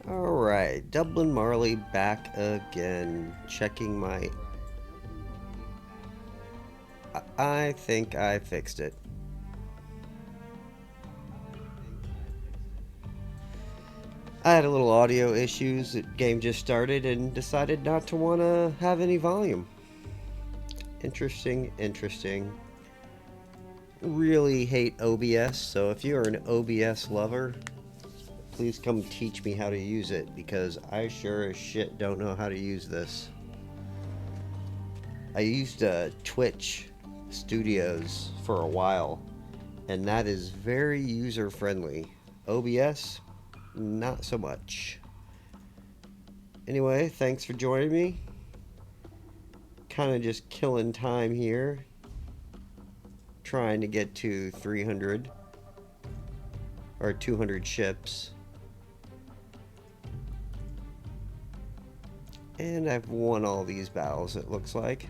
Alright, Dublin Marley back again. Checking my... I think I fixed it. I had a little audio issues. The game just started and decided not to want to have any volume. Interesting, interesting. Really hate OBS, so if you're an OBS lover, please come teach me how to use it, because I sure as shit don't know how to use this. I used Twitch Studios for a while, and that is very user friendly. OBS, not so much. Anyway, thanks for joining me. Kind of just killing time here, trying to get to 300 or 200 ships. And I've won all these battles, it looks like.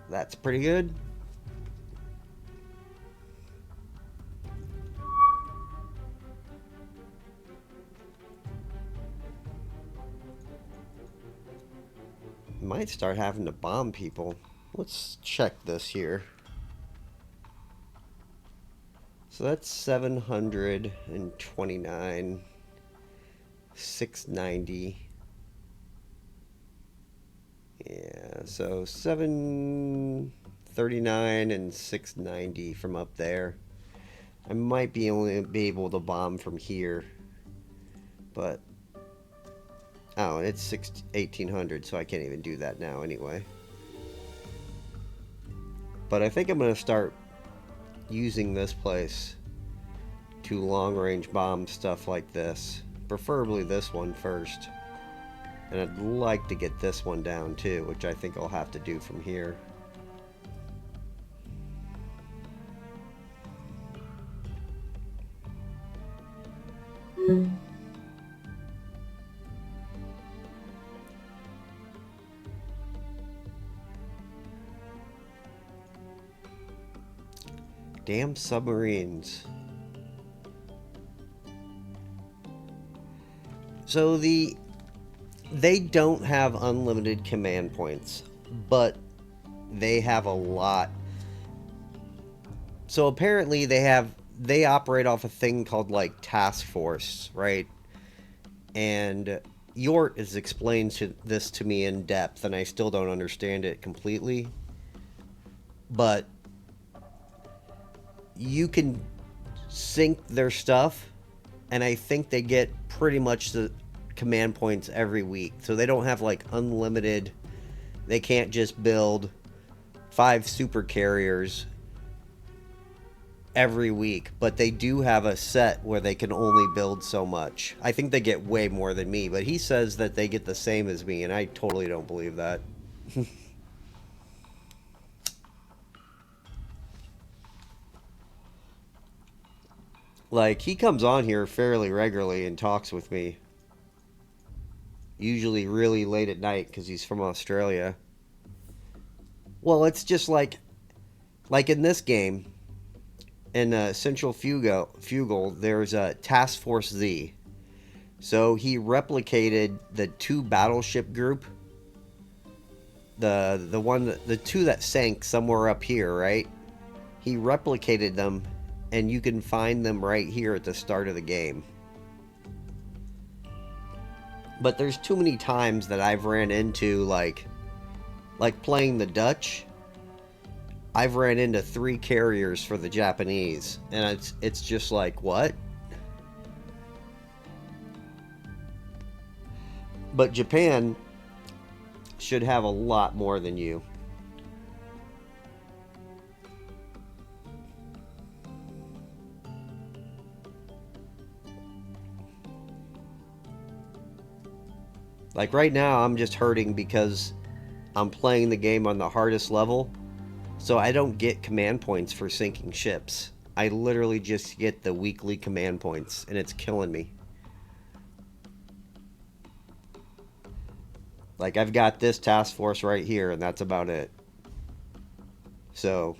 That's pretty good. Might start having to bomb people. Let's check this here. So that's 729, 690. Yeah, so 739 and 690 from up there. I might be only be able to bomb from here, but oh, and it's 1800, so I can't even do that now anyway. But I think I'm gonna start using this place to long-range bomb stuff like this. Preferably this one first. And I'd like to get this one down too, which I think I'll have to do from here. Damn submarines. So they don't have unlimited command points, but they have a lot. So apparently they operate off a thing called like task force, right? And Yort has explained this to me in depth, and I still don't understand it completely. But you can sync their stuff, and I think they get pretty much the command points every week. So they don't have like unlimited. They can't just build 5 super carriers every week, but they do have a set where they can only build so much. I think they get way more than me, but he says that they get the same as me, and I totally don't believe that. Like, he comes on here fairly regularly and talks with me. Usually really late at night because he's from Australia. Well, it's just like in this game, in Centrifugal, there's a Task Force Z. So he replicated the 2 battleship group. The 2 that sank somewhere up here, right? He replicated them, and you can find them right here at the start of the game. But there's too many times that I've ran into like playing the Dutch. I've ran into 3 carriers for the Japanese, and it's just like, what? But Japan should have a lot more than you. Like right now, I'm just hurting because I'm playing the game on the hardest level, so I don't get command points for sinking ships. I literally just get the weekly command points, and it's killing me. Like, I've got this task force right here, and that's about it. So,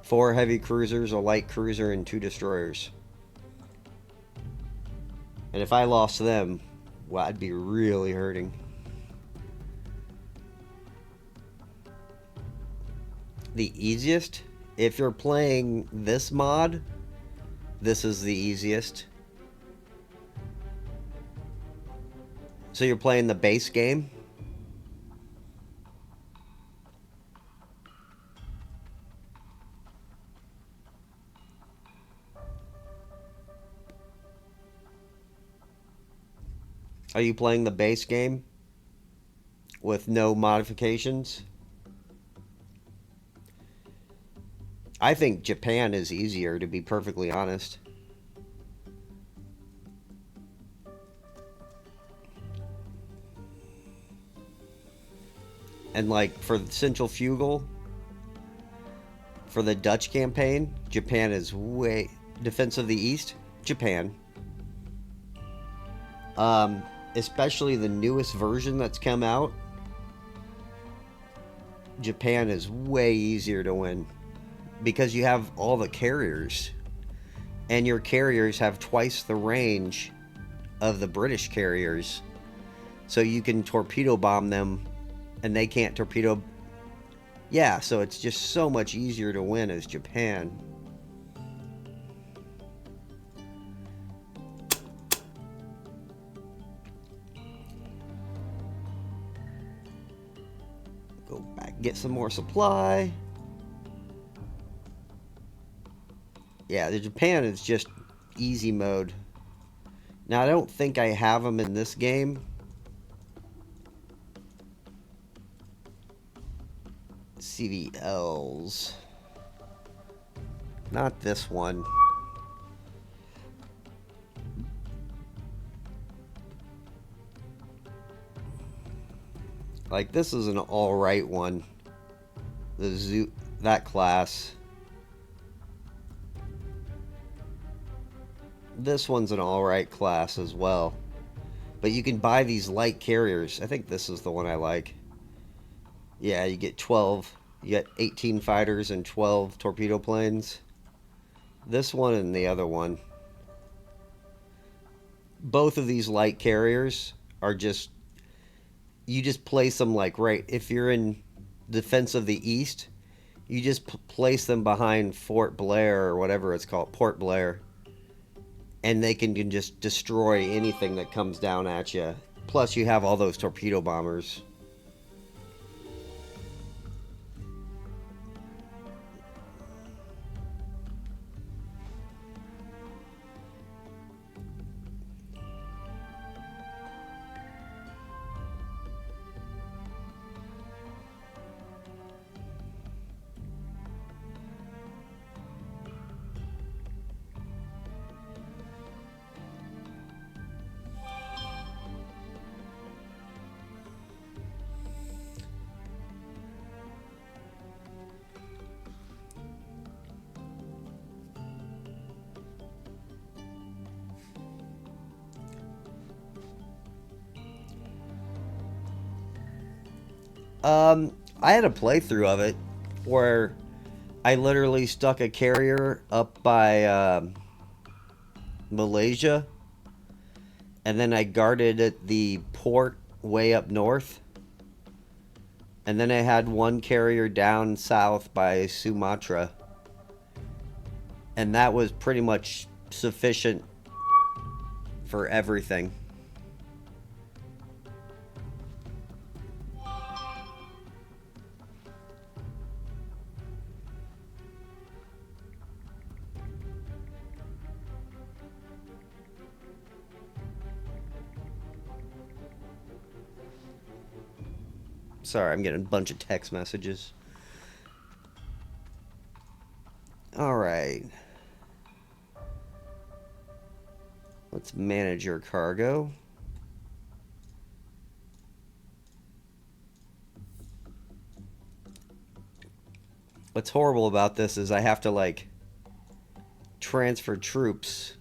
4 heavy cruisers, a light cruiser, and 2 destroyers. And if I lost them, well, I'd be really hurting. The easiest? If you're playing this mod, this is the easiest. So you're playing the base game? Are you playing the base game with no modifications? I think Japan is easier, to be perfectly honest. And like for Centrifugal, for the Dutch campaign, Japan is way... Defense of the East, Japan. Especially the newest version that's come out, Japan is way easier to win. Because you have all the carriers. And your carriers have twice the range of the British carriers. So you can torpedo bomb them, and they can't torpedo... Yeah, so it's just so much easier to win as Japan. Go back, get some more supply. Yeah, the Japan is just easy mode. Now, I don't think I have them in this game. CVLs. Not this one. Like, this is an alright one. The zoo, that class. This one's an alright class as well. But you can buy these light carriers. I think this is the one I like. Yeah, you get 12. You get 18 fighters and 12 torpedo planes. This one and the other one. Both of these light carriers are just... You just place them like right... If you're in Defense of the East, you just place them behind Fort Blair or whatever it's called. Port Blair. And they can just destroy anything that comes down at you. Plus, you have all those torpedo bombers. I had a playthrough of it where I literally stuck a carrier up by Malaysia, and then I guarded at the port way up north, and then I had one carrier down south by Sumatra, and that was pretty much sufficient for everything. Sorry, I'm getting a bunch of text messages. Alright. Let's manage your cargo. What's horrible about this is I have to, like, transfer troops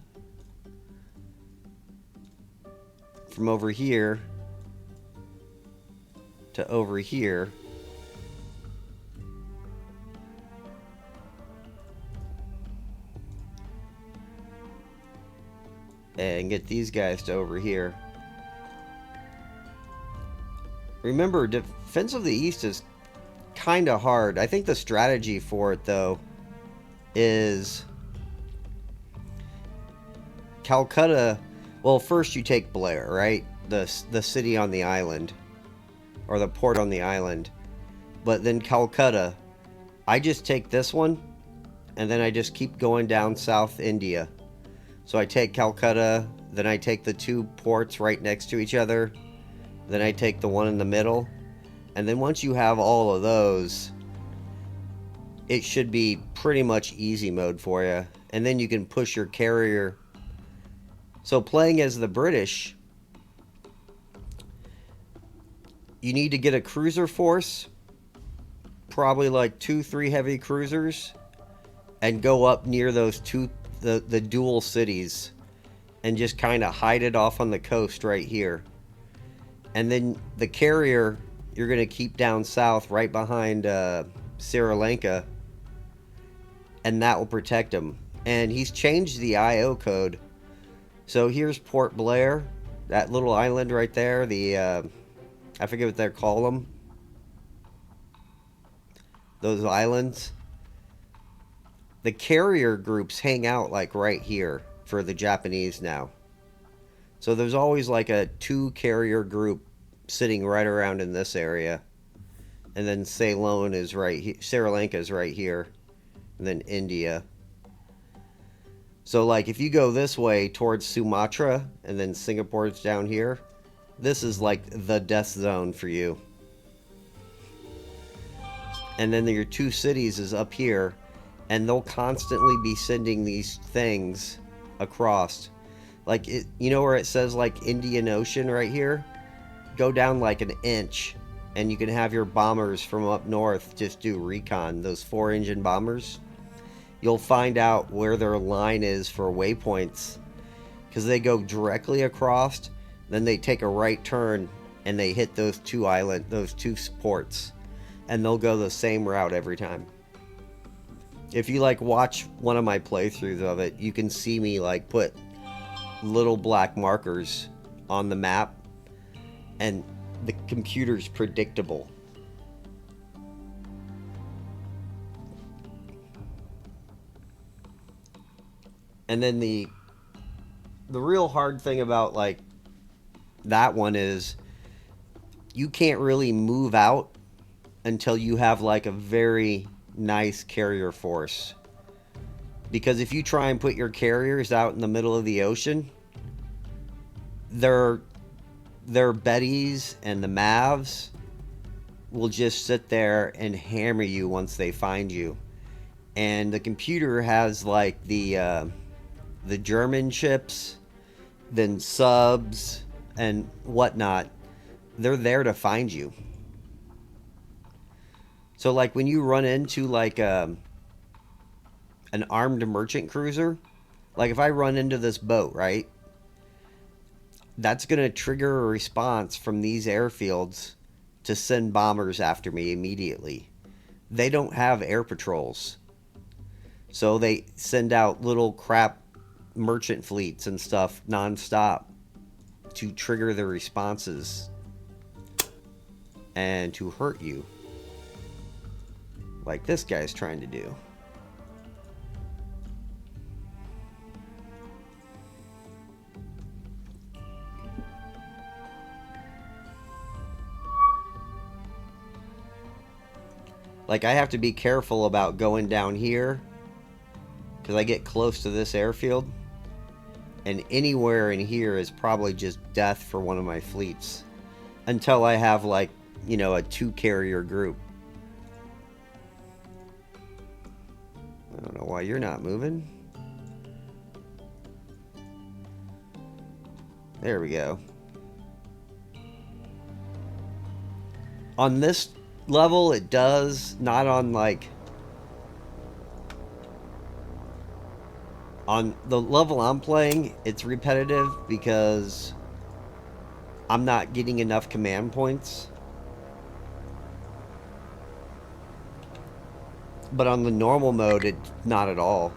from over here to over here. and get these guys to over here. Remember, Defense of the East is kind of hard. I think the strategy for it, though, is Calcutta. Well, first you take Blair, right? The city on the island, or the port on the island. But then Calcutta, I just take this one, and then I just keep going down South India. So I take Calcutta, then I take the two ports right next to each other, then I take the one in the middle, and then once you have all of those, it should be pretty much easy mode for you. And then you can push your carrier. So playing as the British, you need to get a cruiser force, probably like 2-3 heavy cruisers, and go up near those the dual cities and just kind of hide it off on the coast right here. And then the carrier, you're going to keep down south right behind Sri Lanka, and that will protect him. And he's changed the IO code. So here's Port Blair, that little island right there, the I forget what they call them, those islands. The carrier groups hang out like right here for the Japanese now. So there's always like a 2 carrier group sitting right around in this area. And then Ceylon is right here, Sri Lanka is right here, and then India. So like if you go this way towards Sumatra and then Singapore's down here, this is like the death zone for you. And then your 2 cities is up here, and they'll constantly be sending these things across. Like, you know where it says like Indian Ocean right here? Go down like an inch, and you can have your bombers from up north just do recon. Those 4-engine bombers. You'll find out where their line is for waypoints, because they go directly across, then they take a right turn, and they hit those 2 ports, and they'll go the same route every time. If you like watch one of my playthroughs of it, you can see me like put little black markers on the map, and the computer's predictable. And then the real hard thing about like that one is you can't really move out until you have like a very nice carrier force. Because if you try and put your carriers out in the middle of the ocean, their Bettys and the Mavs will just sit there and hammer you once they find you. And the computer has like the German ships, then subs and whatnot. They're there to find you. So like when you run into like an armed merchant cruiser, like if I run into this boat, right? That's going to trigger a response from these airfields to send bombers after me immediately. They don't have air patrols. So they send out little crap merchant fleets and stuff nonstop to trigger the responses and to hurt you. Like this guy's trying to do. Like I have to be careful about going down here because I get close to this airfield, and anywhere in here is probably just death for one of my fleets until I have like, you know, a 2 carrier group. I don't know why you're not moving. There we go. On this level it does, not on like on the level I'm playing, it's repetitive because I'm not getting enough command points. But on the normal mode, it's not at all.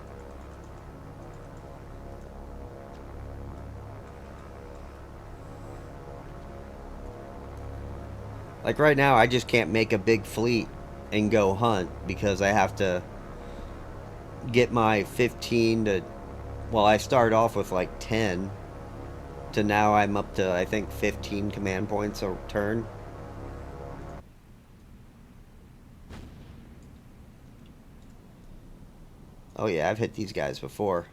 Like right now, I just can't make a big fleet and go hunt because I have to get my 15 to. Well, I started off with like 10 to now I'm up to, I think, 15 command points a turn. Oh, yeah, I've hit these guys before.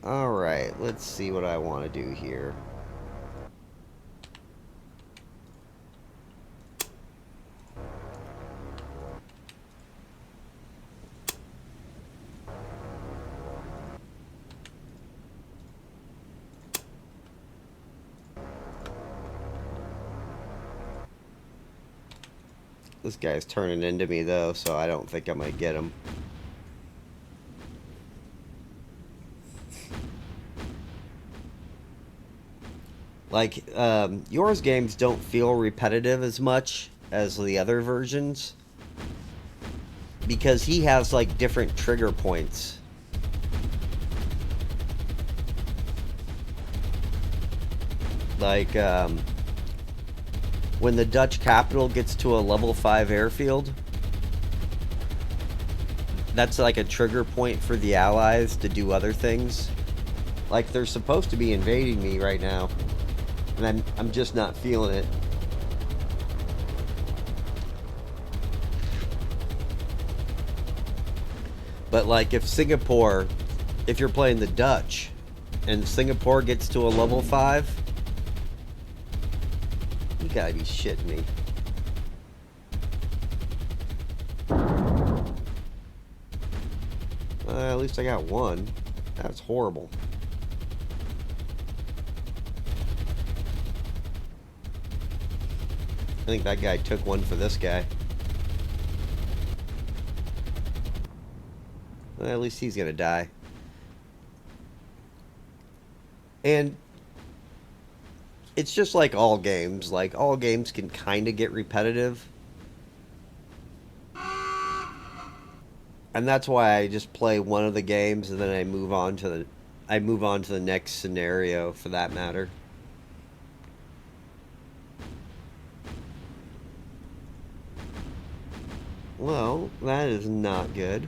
Alright, let's see what I want to do here. This guy's turning into me, though, so I don't think I'm going to get him. Like, yours games don't feel repetitive as much as the other versions. Because he has, like, different trigger points. Like, when the Dutch capital gets to a level 5 airfield, that's like a trigger point for the Allies to do other things. Like, they're supposed to be invading me right now, and I'm just not feeling it. But like, if you're playing the Dutch, and Singapore gets to a level 5, you gotta be shitting me. At least I got one. That's horrible. I think that guy took one for this guy. Well, at least he's gonna die. And it's just like all games. Like, all games can kind of get repetitive. And that's why I just play one of the games and then I move on to the next scenario, for that matter. Well, that is not good.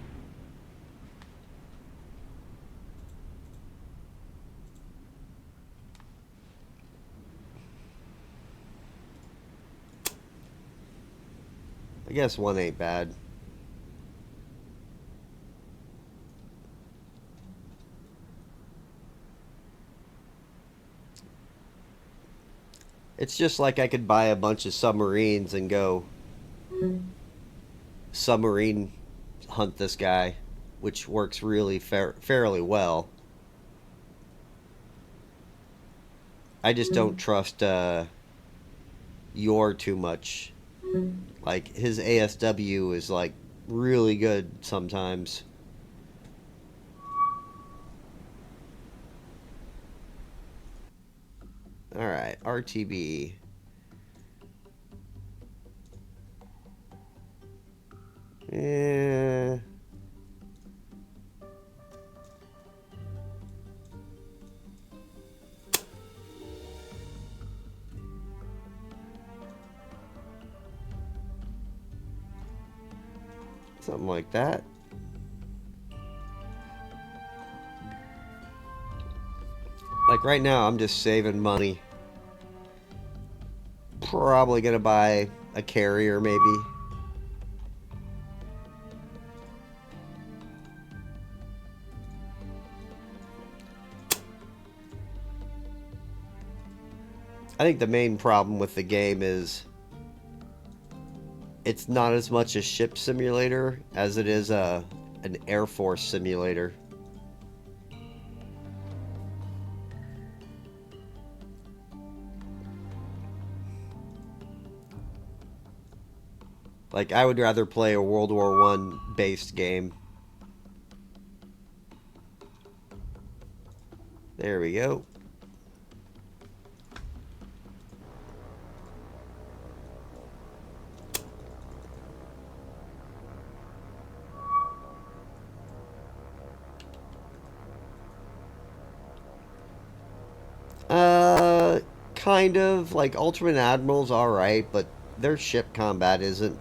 I guess one ain't bad. It's just like I could buy a bunch of submarines and go submarine hunt this guy, which works really fairly well. I just don't trust Yor too much. Like, his ASW is like really good sometimes. Alright, RTB. Yeah. Something like that. Like, right now, I'm just saving money. Probably gonna buy a carrier, maybe. I think the main problem with the game is it's not as much a ship simulator as it is an Air Force simulator. Like, I would rather play a World War One based game. There we go. kind of like Ultimate Admiral's all right, but their ship combat isn't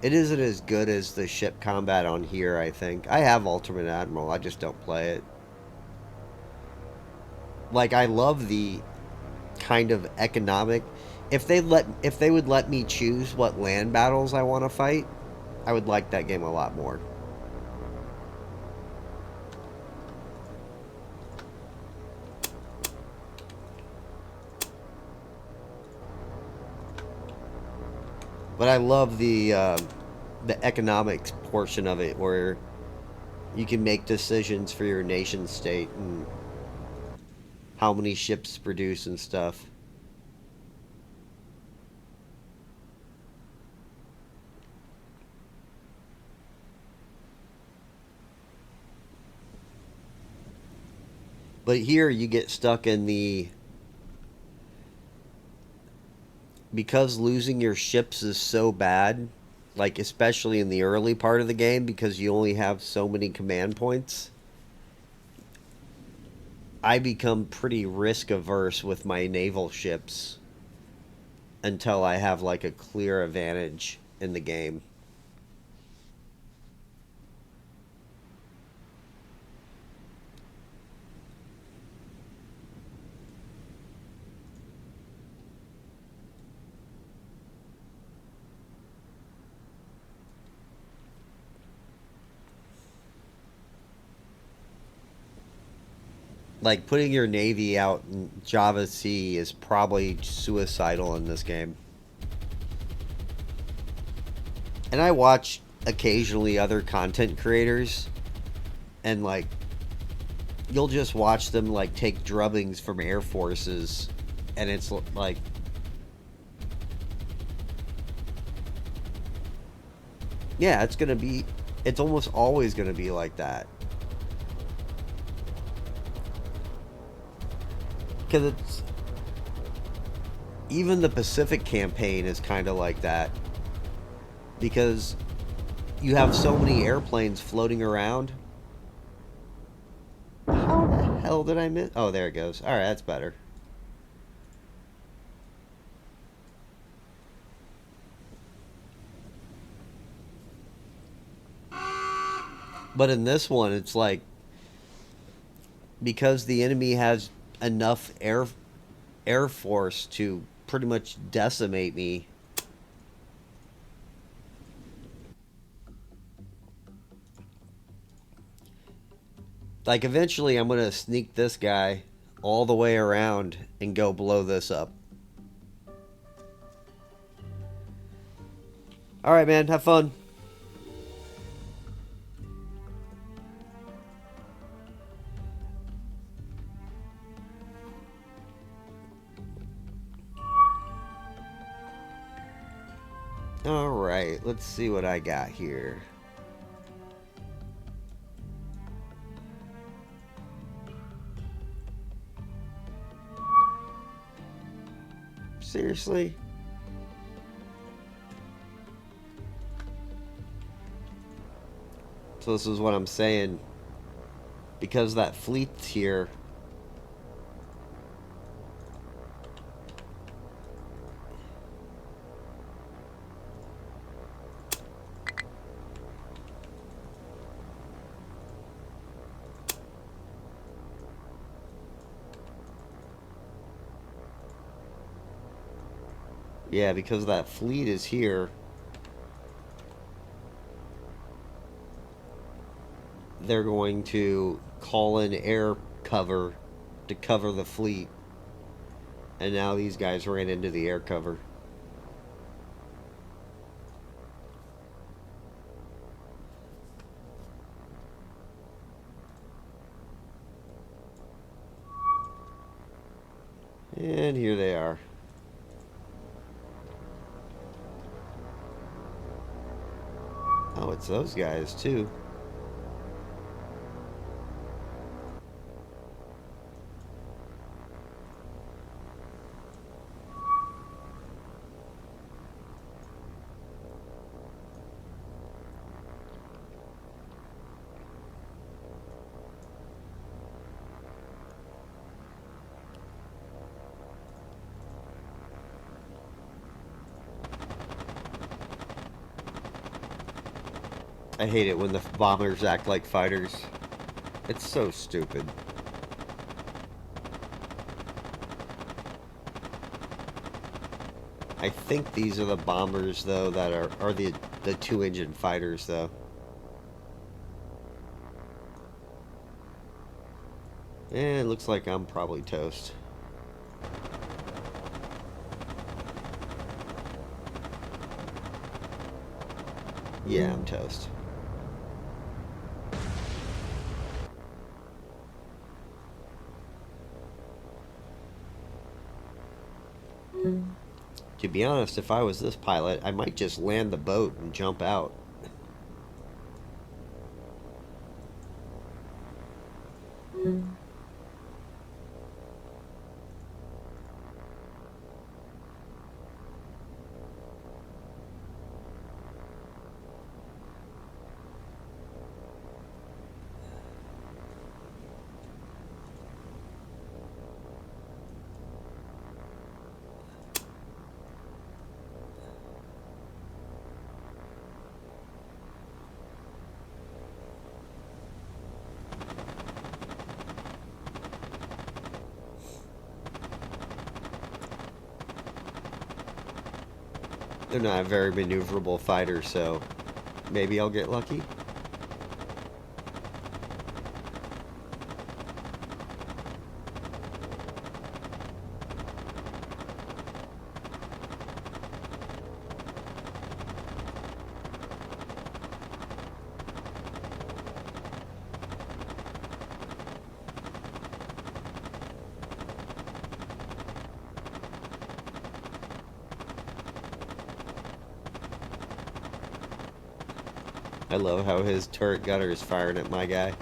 as good as the ship combat on here. I think I have Ultimate Admiral. I just don't play it. Like I love the kind of economic. If they would let me choose what land battles I want to fight, I would like that game a lot more. But I love the economics portion of it, where you can make decisions for your nation state and how many ships produce and stuff. But here you get stuck in the because losing your ships is so bad, like especially in the early part of the game because you only have so many command points. I become pretty risk averse with my naval ships until I have like a clear advantage in the game. Like putting your navy out in Java Sea is probably suicidal in this game. And I watch occasionally other content creators and like you'll just watch them like take drubbings from air forces and it's like yeah, it's almost always going to be like that. Cuz it's even the Pacific campaign is kind of like that because you have so many airplanes floating around. How the hell did I miss? Oh, there it goes. All right, that's better. But in this one, it's like because the enemy has enough air force to pretty much decimate me. Like eventually, I'm gonna sneak this guy all the way around and go blow this up. All right, man. Have fun. All right. Let's see what I got here. Seriously? So this is what I'm saying. Because that fleet's here. Yeah, because that fleet is here. They're going to call in air cover to cover the fleet. And now these guys ran into the air cover. And here they are. Oh, it's those guys too. I hate it when the bombers act like fighters. It's so stupid. I think these are the bombers, though, that are the two-engine fighters, though. And it looks like I'm probably toast. Yeah, I'm toast. To be honest, if I was this pilot, I might just land the boat and jump out. They're not a very maneuverable fighter, so maybe I'll get lucky. I love how his turret gunner is firing at my guy.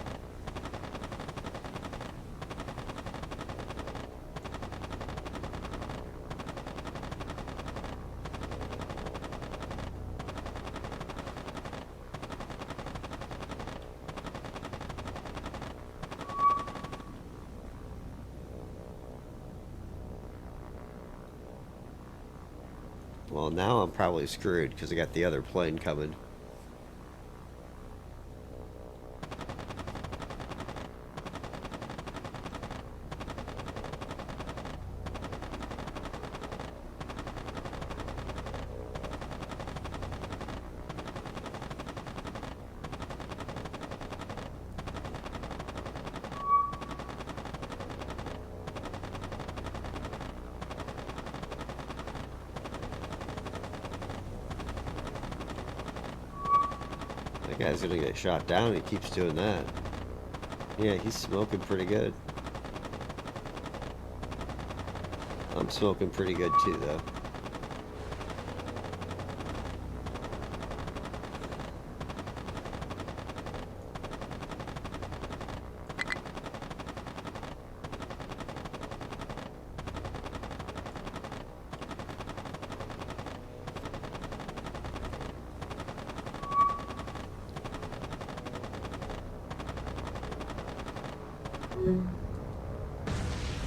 Well, now I'm probably screwed because I got the other plane coming. That guy's gonna get shot down. He keeps doing that. Yeah, he's smoking pretty good. I'm smoking pretty good too, though.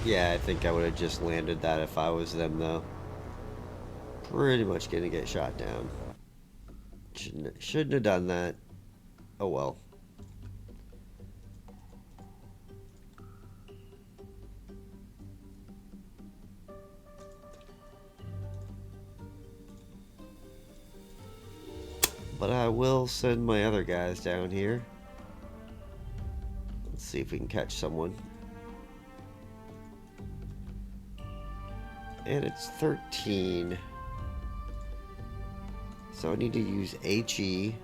Yeah, I think I would have just landed that if I was them, though. Pretty much gonna get shot down. Shouldn't have done that. Oh well. But I will send my other guys down here. Let's see if we can catch someone. And it's 13. So I need to use HE.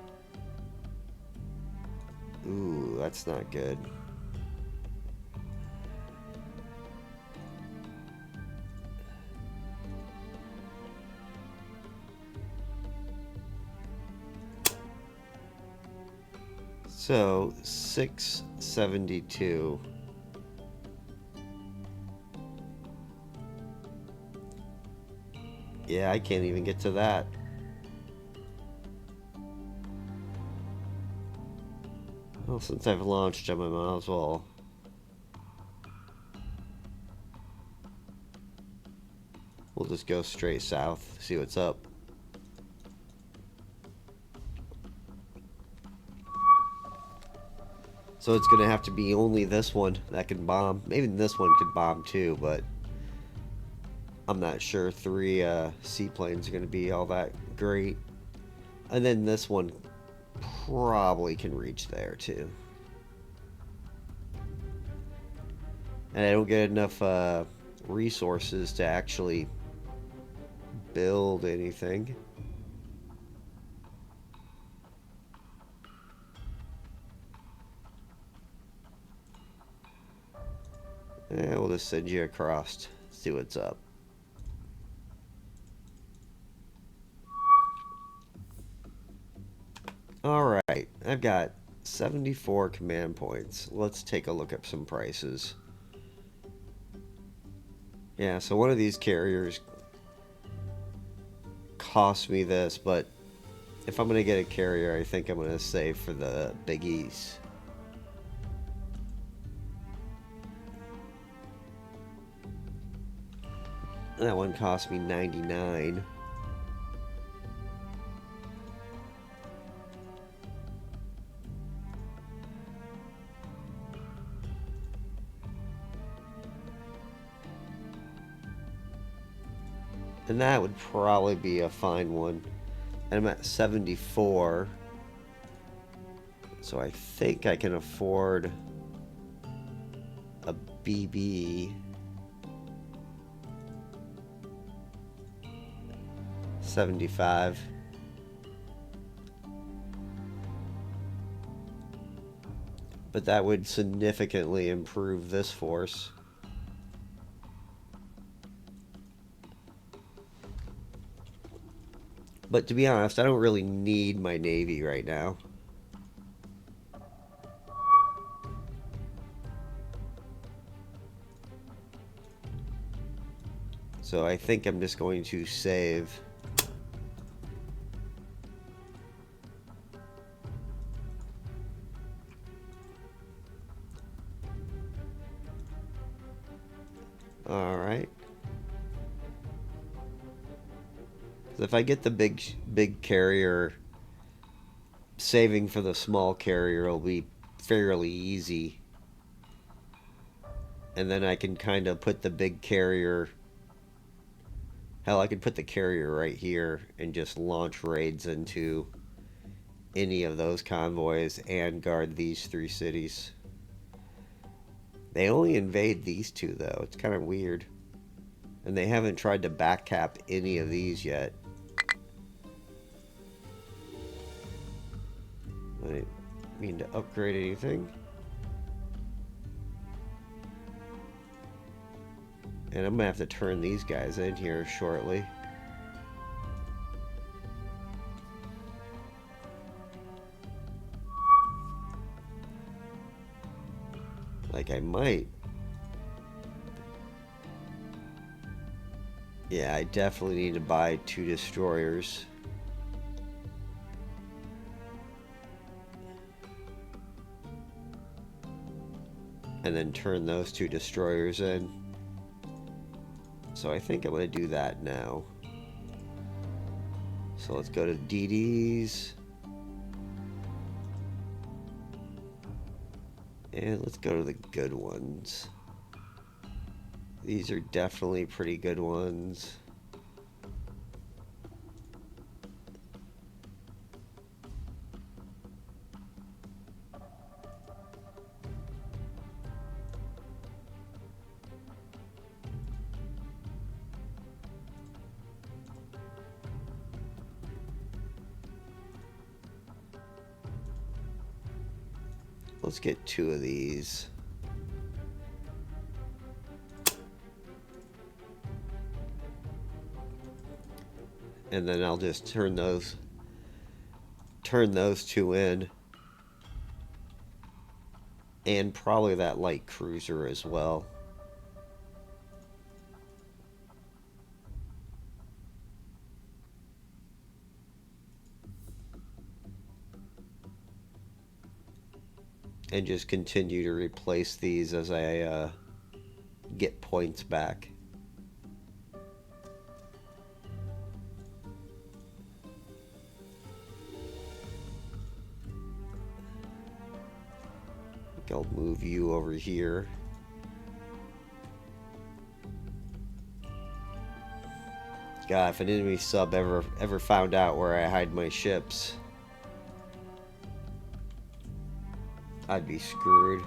Ooh, that's not good. So 672. Yeah, I can't even get to that. Well, since I've launched them, I might as well. We'll just go straight south, see what's up. So it's going to have to be only this one that can bomb. Maybe this one could bomb too, but I'm not sure 3 seaplanes are going to be all that great. And then this one probably can reach there too. And I don't get enough resources to actually build anything. We'll just send you across. See what's up. Alright, I've got 74 command points. Let's take a look at some prices. Yeah, so one of these carriers cost me this, but if I'm going to get a carrier, I think I'm going to save for the biggies. That one cost me 99. And that would probably be a fine one. And I'm at 74. So I think I can afford a BB. 75. But that would significantly improve this force. But to be honest, I don't really need my Navy right now. So I think I'm just going to save. Alright. If I get the big carrier, saving for the small carrier will be fairly easy. And then I can kind of put the big carrier... Hell, I could put the carrier right here and just launch raids into any of those convoys and guard these 3 cities. They only invade these 2, though. It's kind of weird. And they haven't tried to backcap any of these yet. I mean to upgrade anything. And I'm gonna have to turn these guys in here shortly. Like I might. Yeah, I definitely need to buy 2 destroyers. And then turn those 2 destroyers in. So I think I'm going to do that now. So let's go to DDs. And let's go to the good ones. These are definitely pretty good ones. Let's get 2 of these. And then I'll just turn those 2 in. And probably that light cruiser as well. And just continue to replace these as I get points back. I'll move you over here. God, if an enemy sub ever found out where I hide my ships, I'd be screwed.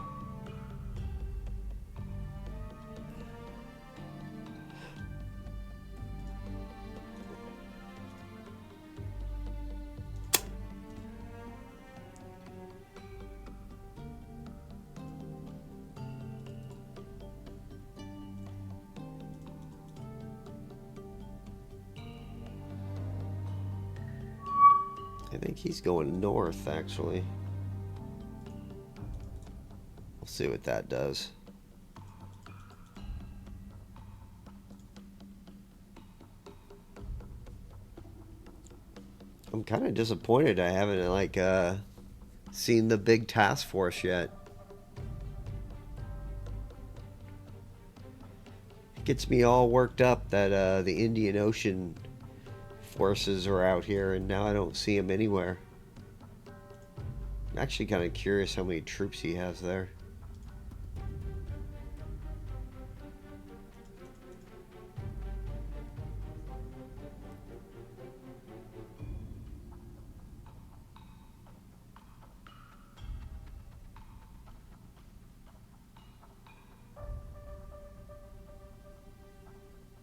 I think he's going north, actually. We'll see what that does. I'm kind of disappointed I haven't, like, seen the big task force yet. It gets me all worked up that the Indian Ocean forces are out here, and now I don't see them anywhere. I'm actually kind of curious how many troops he has there.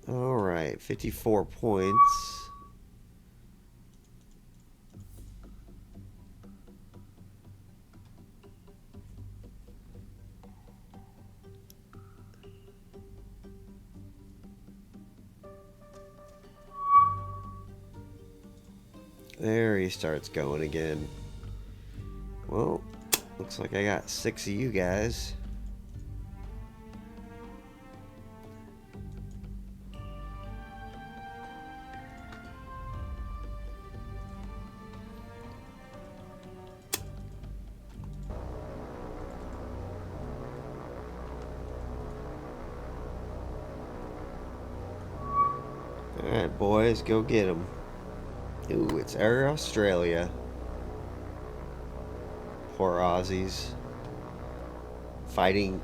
Alright, 54 points. There he starts going again. Well, looks like I got 6 of you guys. Alright, boys, go get them. Ooh, it's Air Australia. Poor Aussies. Fighting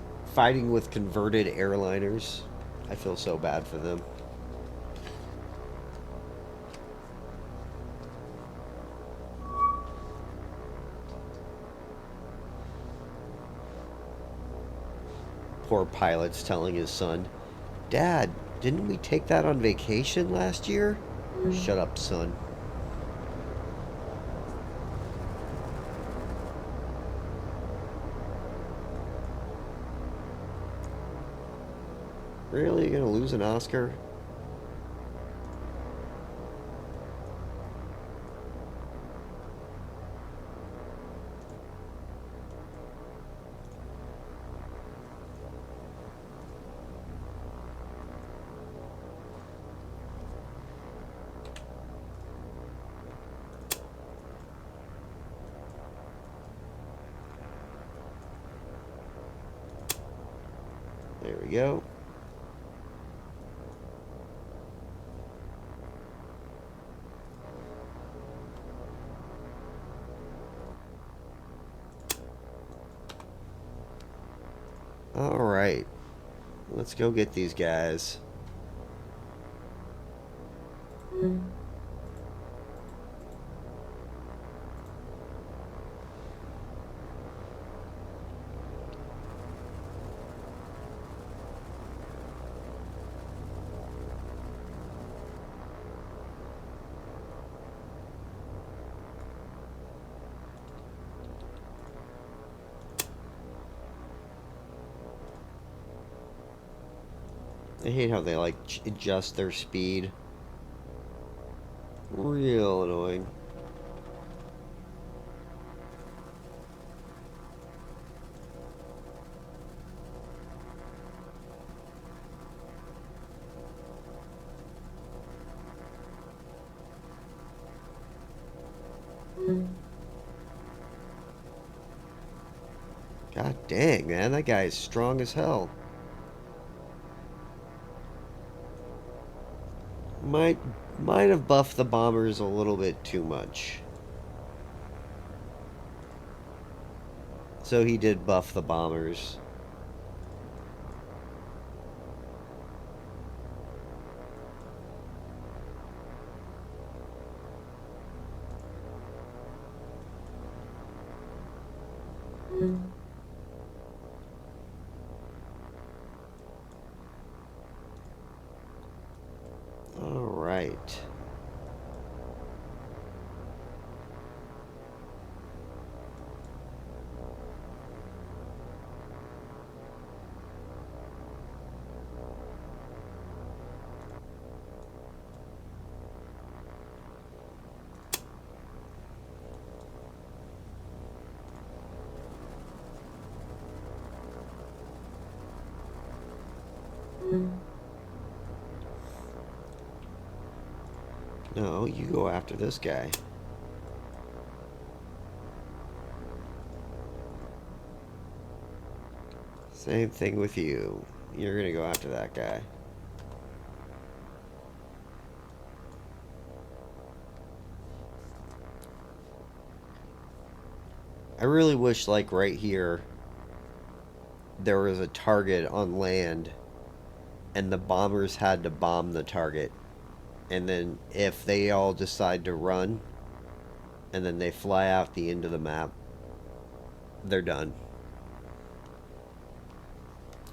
with converted airliners. I feel so bad for them. Poor pilot's telling his son, "Dad, didn't we take that on vacation last year?" Shut up, son. Really? You're gonna lose an Oscar? There we go. Alright. Let's go get these guys. I hate how they like adjust their speed. Real annoying. God dang, man, that guy is strong as hell. Might have buffed the bombers a little bit too much. So he did buff the bombers. All right. No, you go after this guy. Same thing with you. You're gonna go after that guy. I really wish, like, right here, there was a target on land, and the bombers had to bomb the target. And then if they all decide to run, and then they fly out the end of the map, they're done.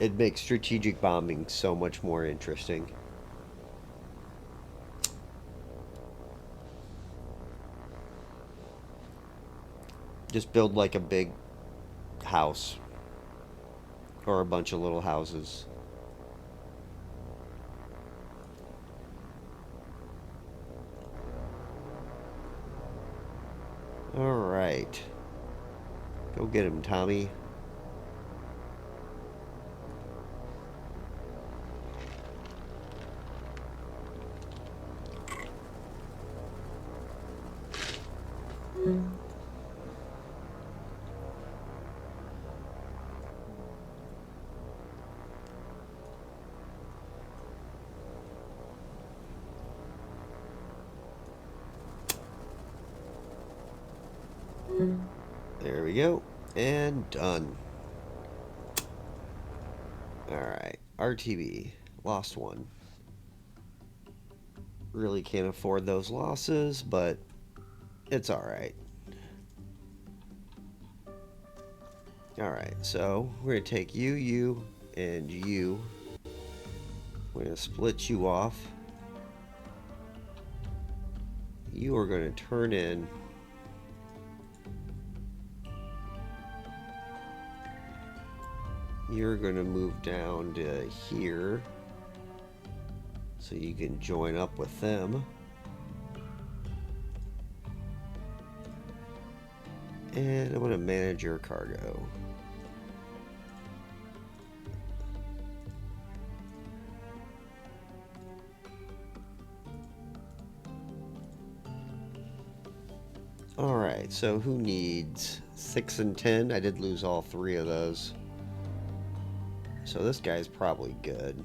It makes strategic bombing so much more interesting. Just build like a big house or a bunch of little houses. All right. Go get him, Tommy. There we go. And done. Alright. RTB. Lost one. Really can't afford those losses, but it's alright. Alright, so we're going to take you, you, and you. We're going to split you off. You are going to turn in. You're going to move down to here so you can join up with them. And I'm going to manage your cargo. Alright, so who needs 6 and 10? I did lose all 3 of those. So this guy's probably good.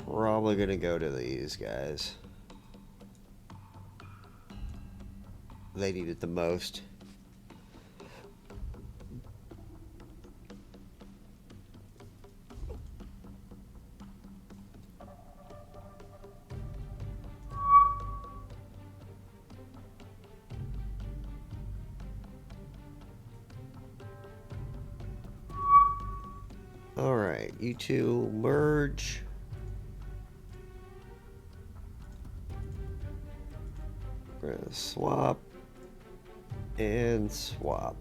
Probably gonna go to these guys. They need it the most. Alright, you two merge. We're gonna swap and swap.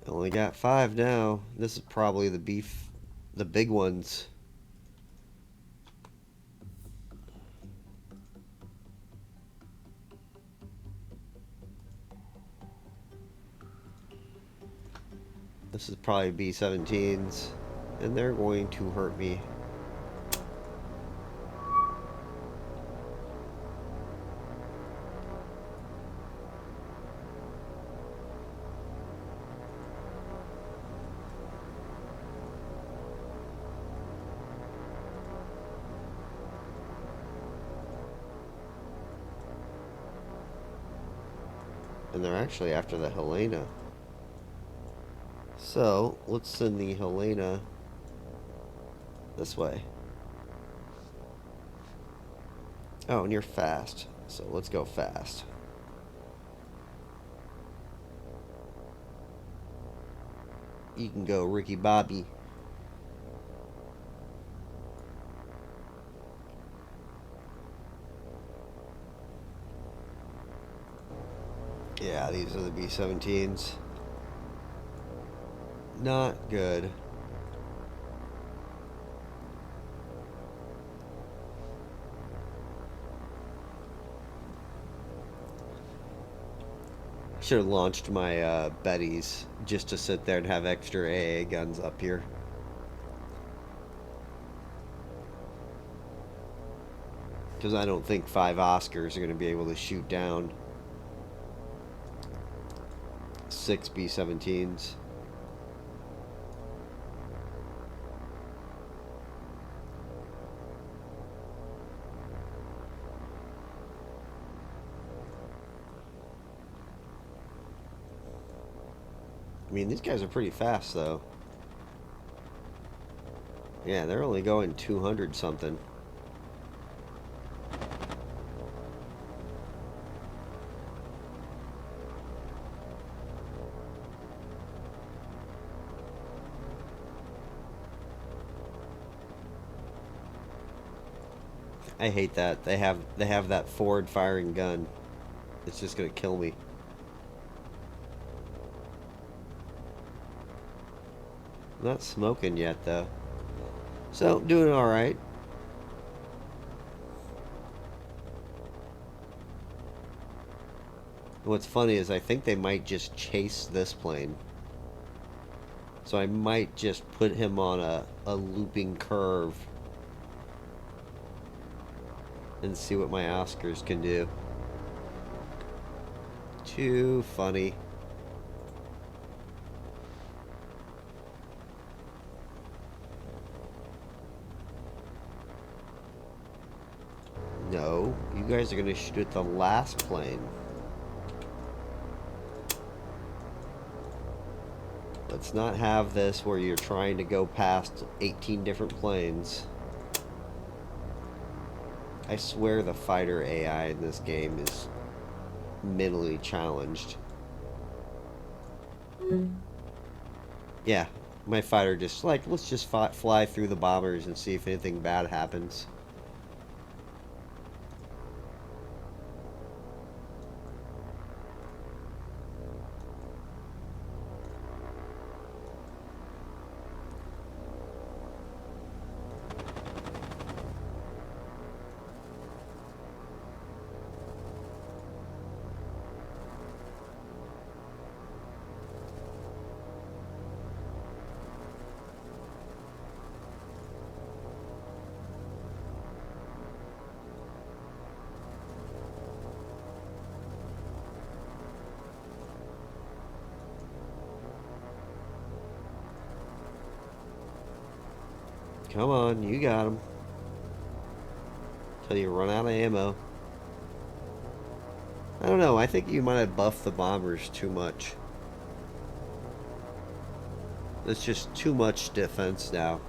Only got 5 now. This is probably the big ones. This is probably B-17s, and they're going to hurt me. And they're actually after the Helena. So, let's send the Helena this way. Oh, and you're fast. So let's go fast. You can go, Ricky Bobby. Yeah, these are the B-17s. Not good. Should have launched my Bettys just to sit there and have extra AA guns up here. Because I don't think 5 Oscars are going to be able to shoot down 6 B-17s. I mean, these guys are pretty fast, though. Yeah, they're only going 200 something. I hate that. They have that forward firing gun. It's just gonna kill me. Not smoking yet, though. So, doing alright. What's funny is I think they might just chase this plane. So I might just put him on a looping curve and see what my Oscars can do. Too funny. No, you guys are gonna shoot at the last plane. Let's not have this where you're trying to go past 18 different planes. I swear the fighter AI in this game is mentally challenged. Yeah, my fighter just like, let's just fly through the bombers and see if anything bad happens. Come on, you got him. Till you run out of ammo. I don't know, I think you might have buffed the bombers too much. It's just too much defense now.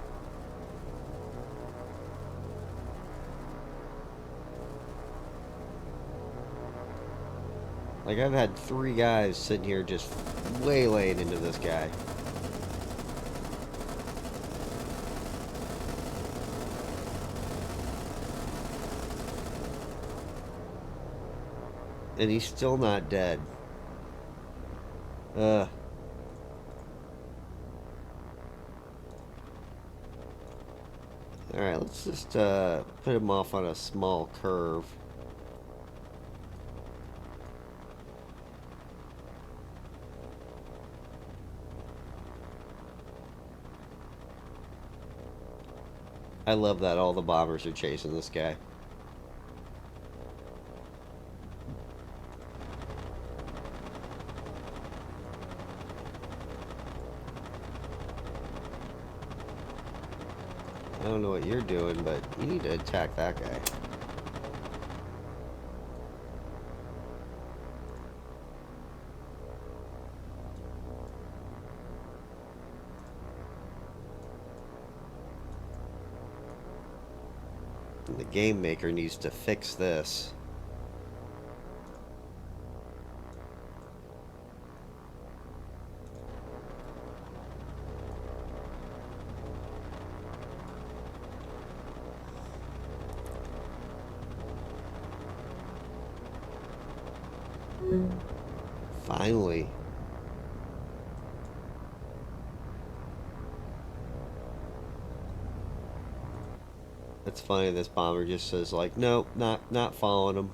Like, I've had 3 guys sitting here just waylaying into this guy. And he's still not dead. Alright, let's just put him off on a small curve. I love that all the bombers are chasing this guy. I don't know what you're doing, but you need to attack that guy. The game maker needs to fix this. Finally. It's funny, this bomber just says like, nope, not following him.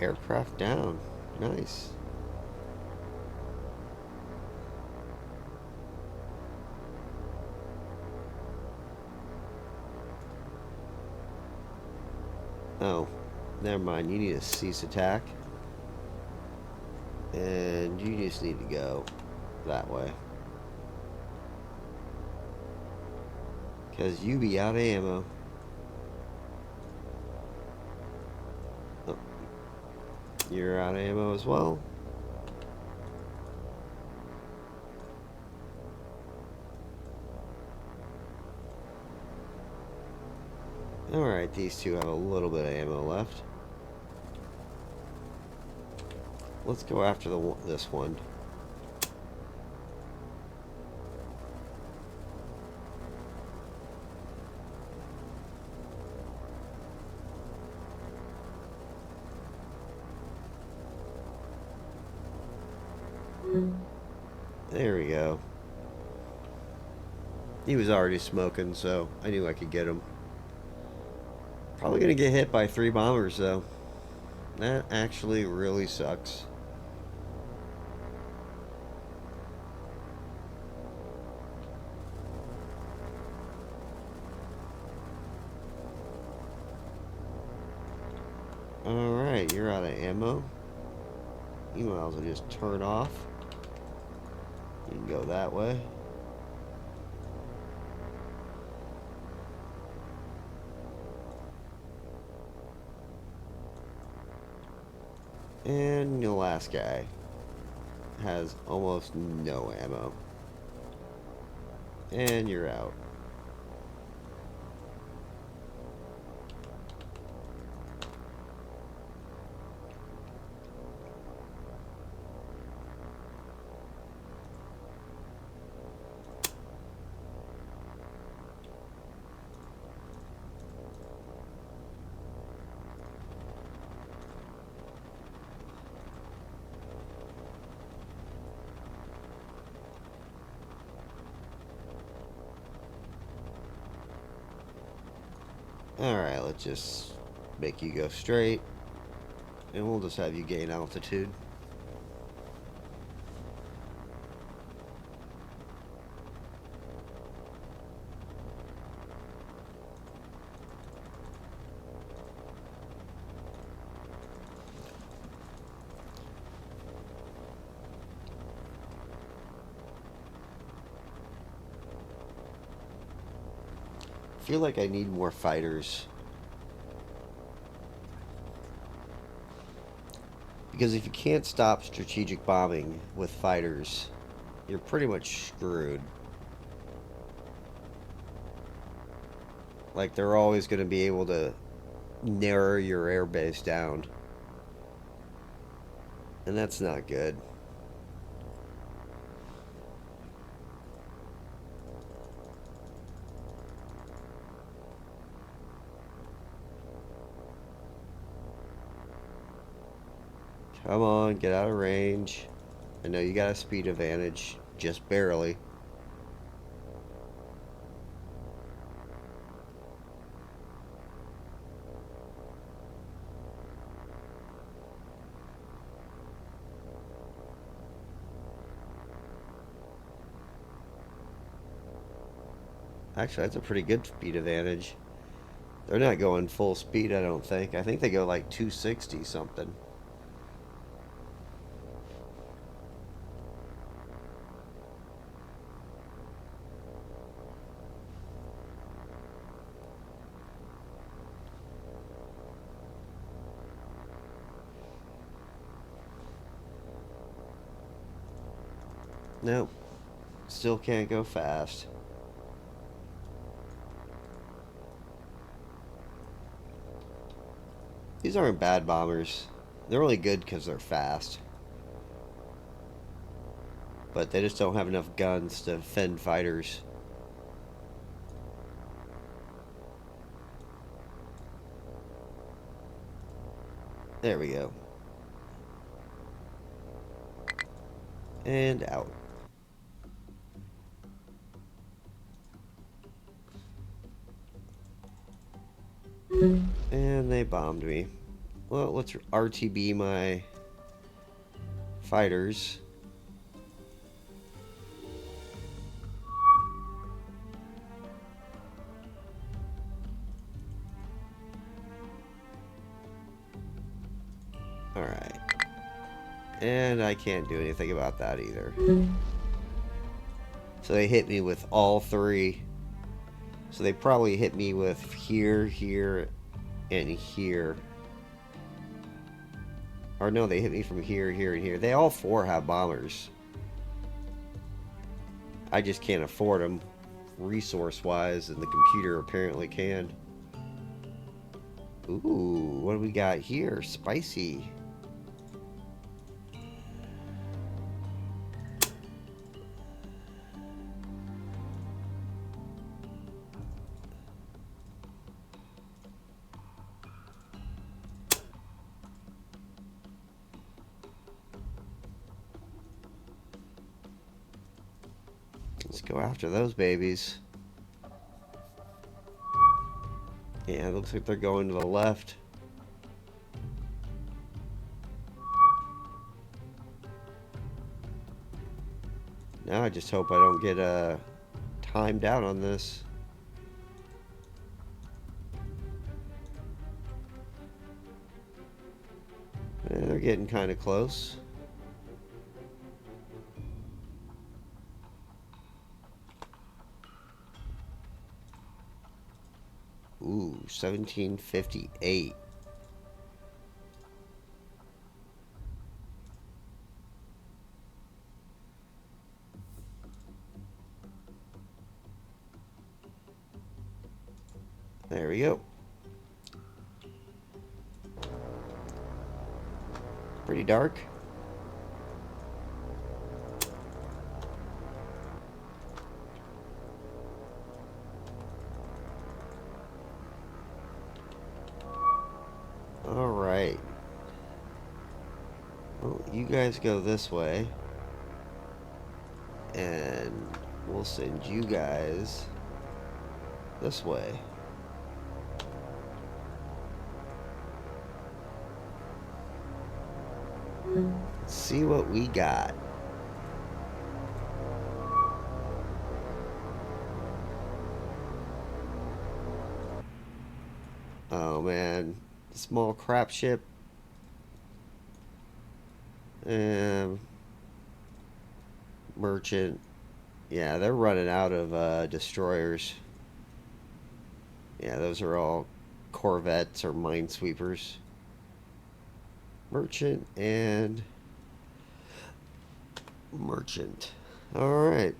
Aircraft down. Nice. Oh, never mind. You need a cease attack. And you just need to go that way. Because you be out of ammo. Oh, you're out of ammo as well. Alright, these two have a little bit of ammo left. Let's go after this one. There we go. He was already smoking, so I knew I could get him. Probably gonna get hit by 3 bombers, though. That actually really sucks. Alright, you're out of ammo. You might as well just turn off. You can go that way. And the last guy has almost no ammo. And you're out. Alright, let's just make you go straight. And we'll just have you gain altitude. I feel like I need more fighters. Because if you can't stop strategic bombing with fighters, you're pretty much screwed. Like, they're always going to be able to narrow your airbase down. And that's not good. Come on, get out of range. I know you got a speed advantage, just barely. Actually, that's a pretty good speed advantage. They're not going full speed, I don't think. I think they go like 260 something. Nope. Still can't go fast. These aren't bad bombers. They're only good because they're fast. But they just don't have enough guns to fend fighters. There we go. And out. And they bombed me. Well, let's RTB my fighters. Alright. And I can't do anything about that either. So they hit me with all three. So they probably hit me with here, here, and here. Or no, they hit me from here, here, and here. They all four have bombers. I just can't afford them resource-wise, and the computer apparently can. Ooh, what do we got here? Spicy. Let's go after those babies. Yeah, it looks like they're going to the left. Now I just hope I don't get timed out on this. They're getting kind of close. Ooh, 1758. There we go. Pretty dark. Alright. Well, you guys go this way. And we'll send you guys this way. Let's see what we got. Oh man, small crap ship. Merchant. Yeah, they're running out of destroyers. Yeah, those are all corvettes or minesweepers. Merchant and merchant. Alright.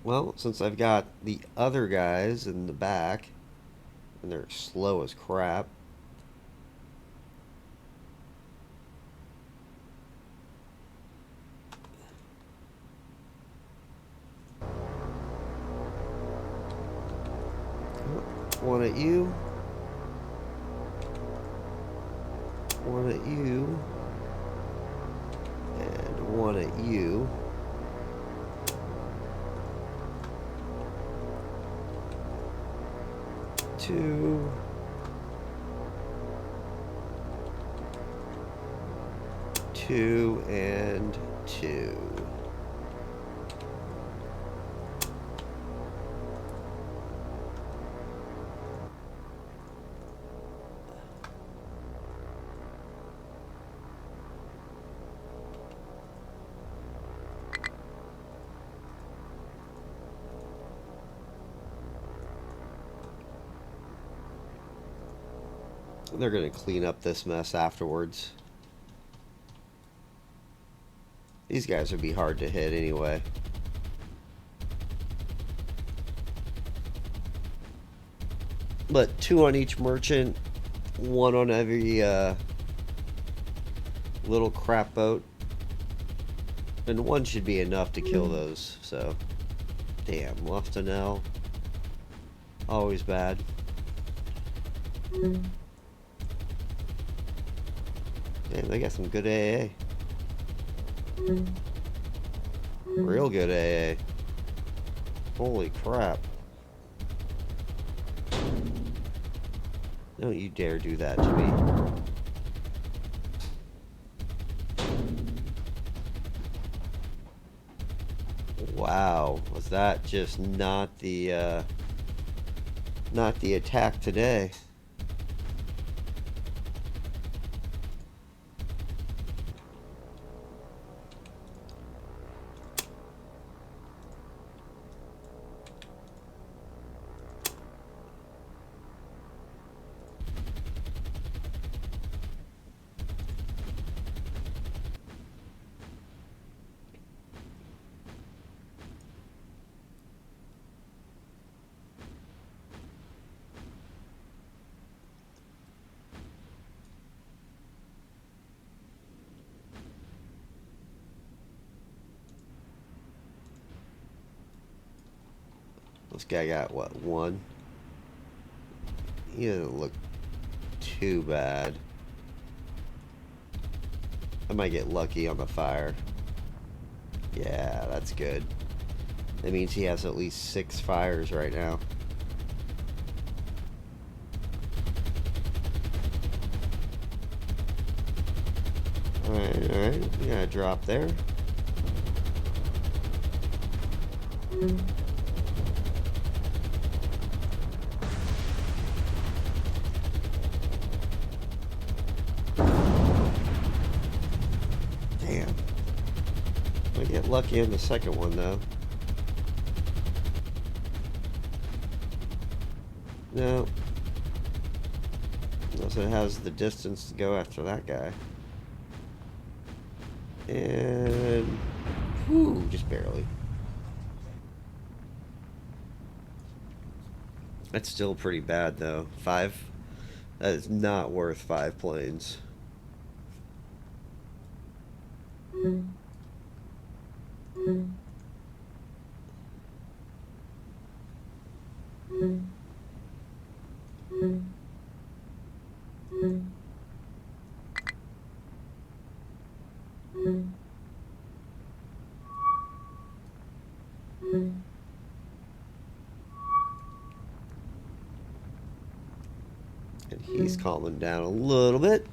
Well, since I've got the other guys in the back, and they're slow as crap. One at you. One at you. And one at you. Two. Two and two. They're going to clean up this mess afterwards. These guys would be hard to hit anyway. But 2 on each merchant, 1 on every little crap boat. And 1 should be enough to kill those, so. Damn, lost an L. Always bad. Damn, they got some good AA. Real good AA. Holy crap. Don't you dare do that to me. Wow, was that just not the attack today? This guy got, what, 1? He doesn't look too bad. I might get lucky on the fire. Yeah, that's good. That means he has at least 6 fires right now. Alright. We got a drop there. Damn. I get lucky in the second one though. No. Unless it has the distance to go after that guy. And whew, just barely. That's still pretty bad though. 5? That is not worth 5 planes. And he's calming down a little bit.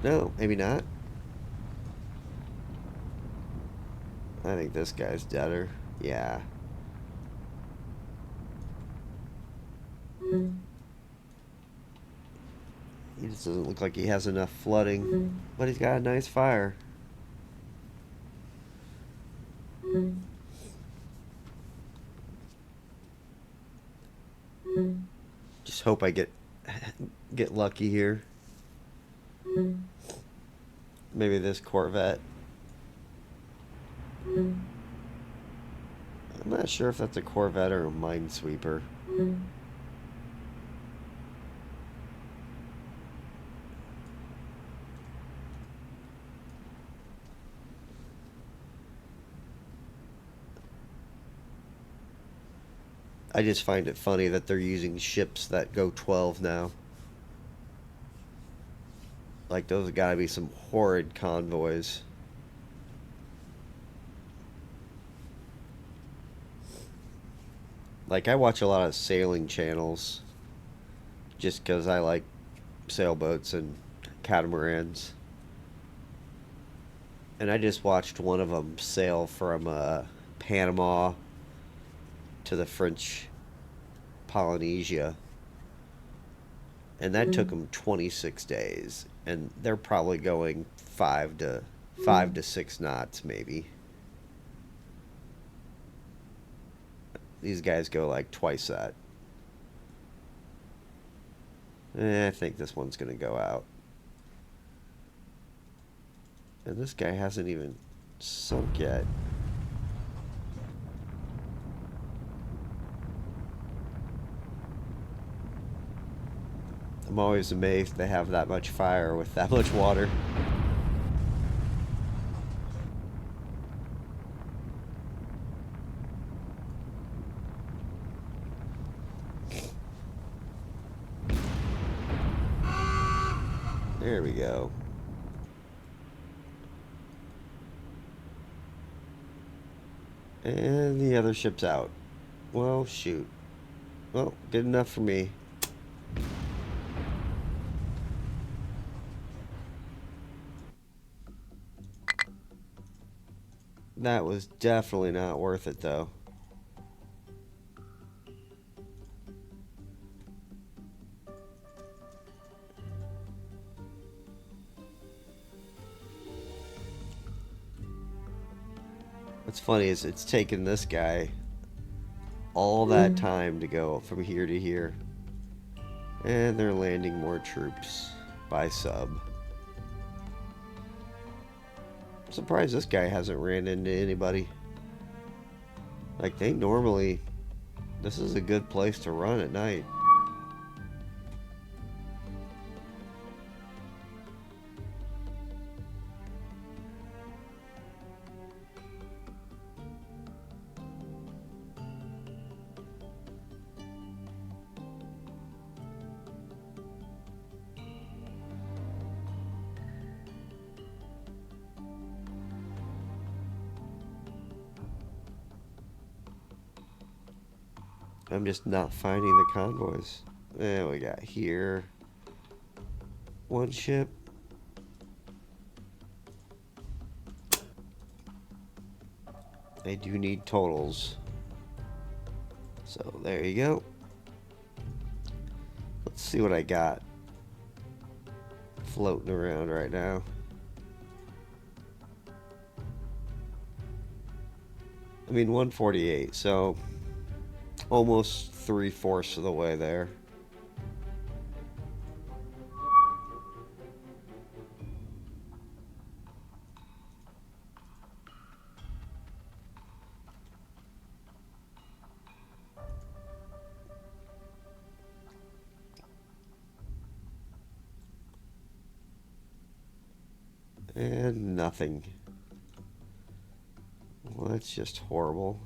No, maybe not. I think this guy's deader. Yeah. He just doesn't look like he has enough flooding. But he's got a nice fire. Just hope I get lucky here. Maybe this Corvette. I'm not sure if that's a Corvette or a Minesweeper. I just find it funny that they're using ships that go 12 now. Like, those have got to be some horrid convoys. Like, I watch a lot of sailing channels just because I like sailboats and catamarans. And I just watched one of them sail from Panama to the French Polynesia. And that took them 26 days. And they're probably going 5 to 6 knots, maybe. These guys go like twice that. I think this one's going to go out. And this guy hasn't even sunk yet. I'm always amazed they have that much fire with that much water. There we go. And the other ship's out. Well, shoot. Well, good enough for me. That was definitely not worth it, though. What's funny is it's taken this guy all that time to go from here to here. And they're landing more troops by sub. I'm surprised this guy hasn't ran into anybody. Like, they normally... This is a good place to run at night. I'm just not finding the convoys. There we got here. One ship. They do need totals. So there you go. Let's see what I got floating around right now. I mean, 148, so almost 3/4 of the way there. And nothing. Well, that's just horrible.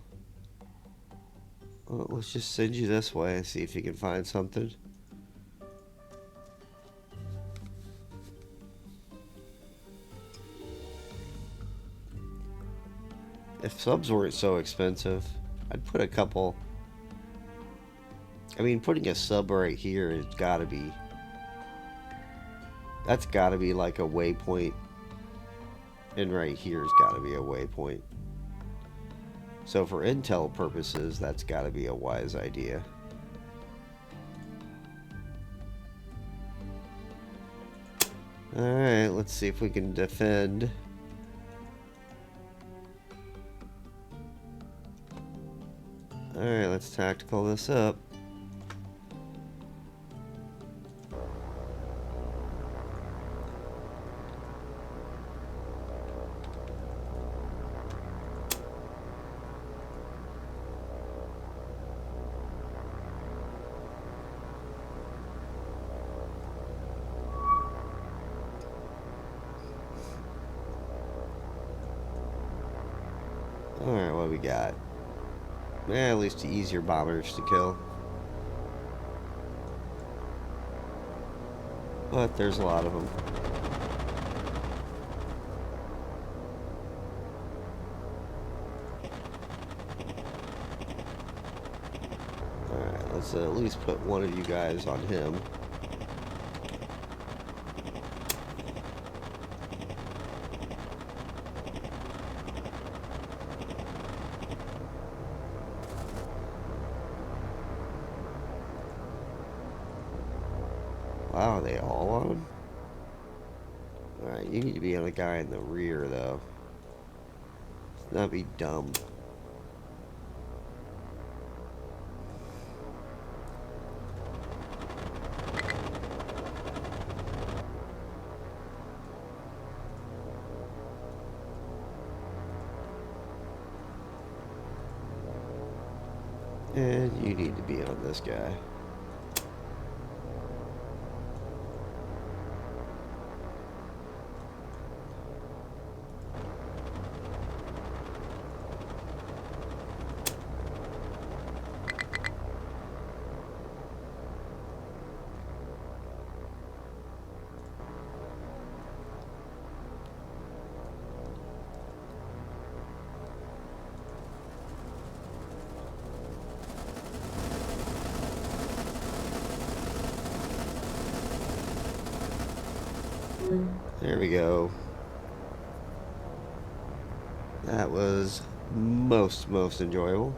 Well, let's just send you this way and see if you can find something. If subs weren't so expensive, I'd put a couple. I mean, putting a sub right here has got to be... That's got to be like a waypoint. And right here's got to be a waypoint. So for intel purposes, that's got to be a wise idea. Alright, let's see if we can defend. Alright, let's tactical this up. Alright, what we got? At least easier bombers to kill. But there's a lot of them. Alright, let's at least put one of you guys on him. Wow, are they all on him? Alright, you need to be on a guy in the rear, though. Let's not be dumb. And you need to be on this guy. There we go. That was most enjoyable.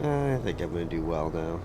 I think I'm going to do well now.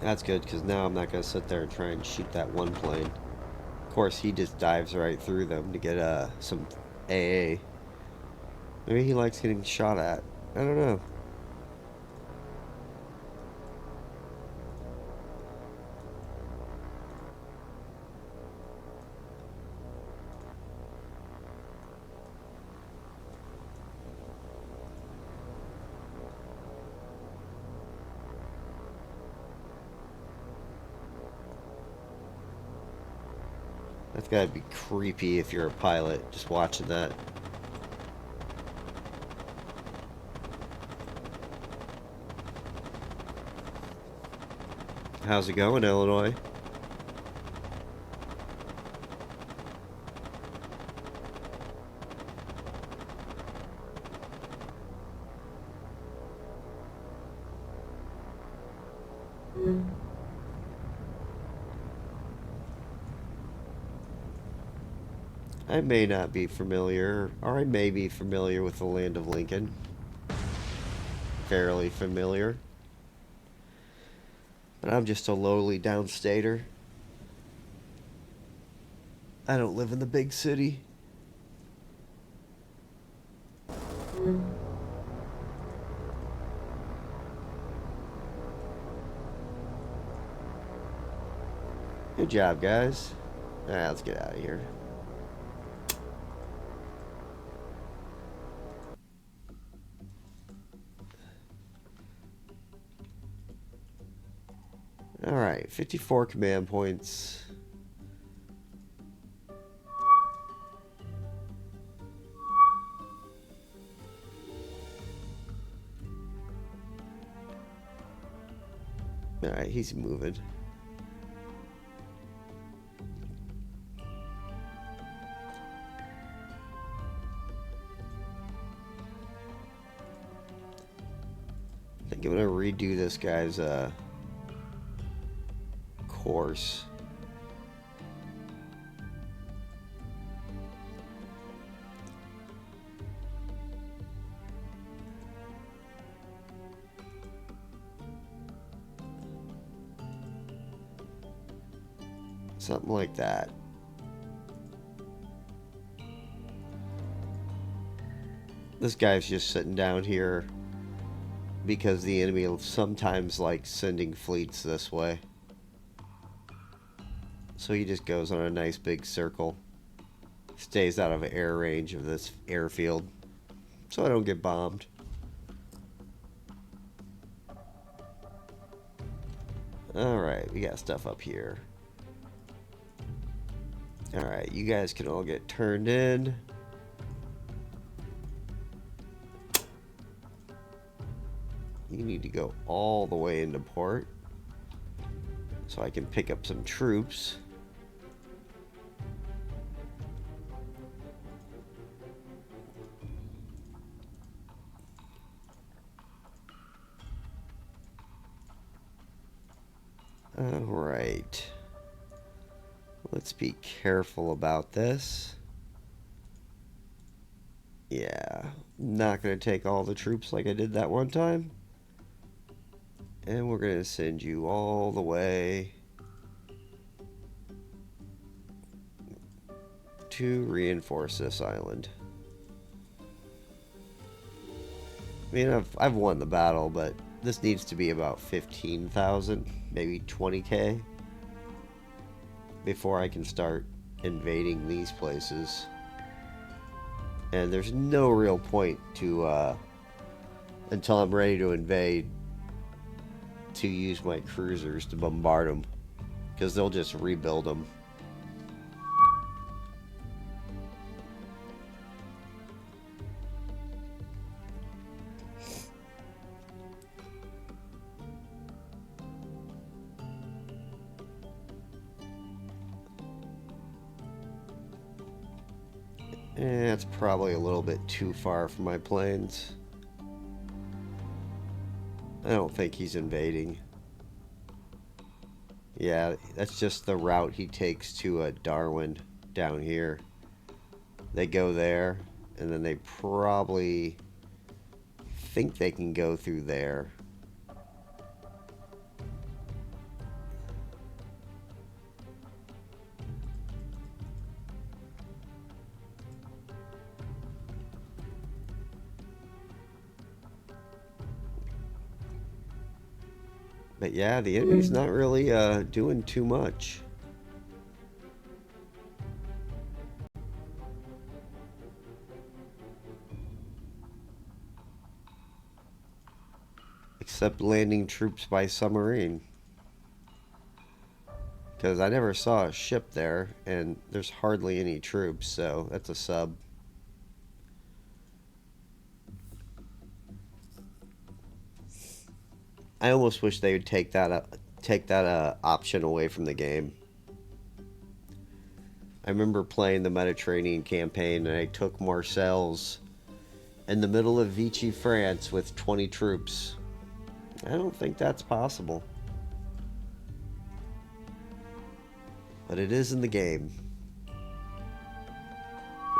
That's good, because now I'm not going to sit there and try and shoot that one plane. Of course, he just dives right through them to get some AA. Maybe he likes getting shot at. I don't know. That's gotta be creepy if you're a pilot, just watching that. How's it going, Illinois? I may not be familiar, or I may be familiar with the land of Lincoln. Fairly familiar. But I'm just a lowly downstater. I don't live in the big city. Good job, guys. Alright, let's get out of here. Alright, 54 command points. Alright, he's moving. I think I'm gonna redo this guy's course. Something like that. This guy's just sitting down here because the enemy sometimes likes sending fleets this way. So he just goes on a nice big circle. Stays out of air range of this airfield, so I don't get bombed. Alright, we got stuff up here. Alright, you guys can all get turned in. You need to go all the way into port so I can pick up some troops. Alright. Let's be careful about this. Yeah, not going to take all the troops like I did that one time. And we're going to send you all the way to reinforce this island. I mean, I've won the battle, but this needs to be about 15,000, maybe 20k, before I can start invading these places. And there's no real point to, until I'm ready to invade, to use my cruisers to bombard them, because they'll just rebuild them. It's probably a little bit too far from my planes. I don't think he's invading. Yeah, that's just the route he takes to Darwin down here. They go there, and then they probably think they can go through there. But yeah, the enemy's not really doing too much. Except landing troops by submarine. Because I never saw a ship there, and there's hardly any troops, so that's a sub. I almost wish they would take that option away from the game. I remember playing the Mediterranean campaign, and I took Marseilles in the middle of Vichy, France, with 20 troops. I don't think that's possible. But it is in the game.